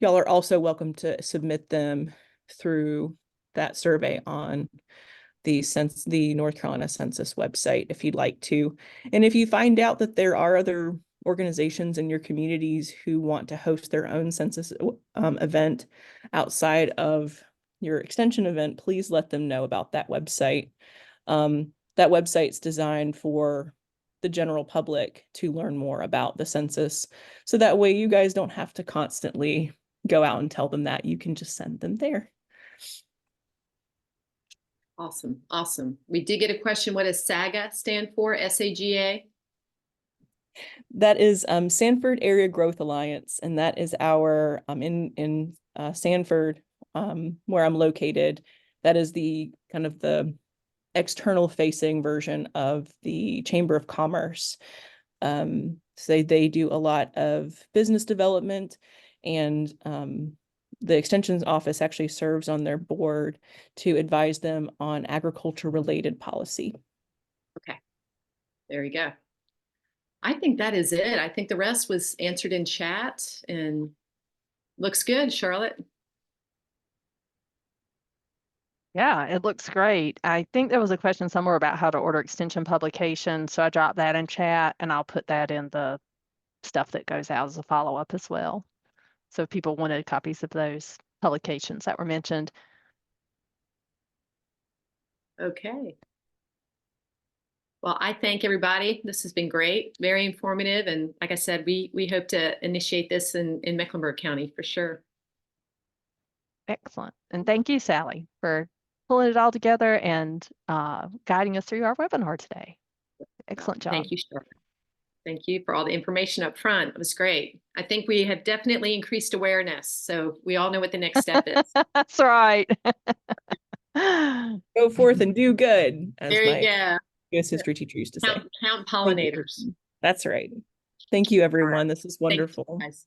y'all are also welcome to submit them through that survey on the North Carolina Census website if you'd like to. And if you find out that there are other organizations in your communities who want to host their own census event outside of your Extension event, please let them know about that website. That website's designed for the general public to learn more about the census. So that way you guys don't have to constantly go out and tell them that. You can just send them there. Awesome. Awesome. We did get a question. What does SAGA stand for? SAGA? That is Sanford Area Growth Alliance, and that is our in Sanford, where I'm located. That is the kind of the external facing version of the Chamber of Commerce. So they do a lot of business development, and the Extension's office actually serves on their board to advise them on agriculture related policy. Okay, there you go. I think that is it. I think the rest was answered in chat and looks good, Charlotte. Yeah, it looks great. I think there was a question somewhere about how to order Extension publications, so I dropped that in chat and I'll put that in the stuff that goes out as a follow-up as well. So if people wanted copies of those publications that were mentioned. Okay. Well, I thank everybody. This has been great, very informative. And like I said, we hope to initiate this in Mecklenburg County for sure. Excellent. And thank you, Sallie, for pulling it all together and guiding us through our webinar today. Excellent job. Thank you, Charlotte. Thank you for all the information up front. It was great. I think we have definitely increased awareness, so we all know what the next step is. That's right. Go forth and do good, as There you my go. US history teacher used to say. Count pollinators. That's right. Thank you, everyone. This is wonderful. Thank you, guys.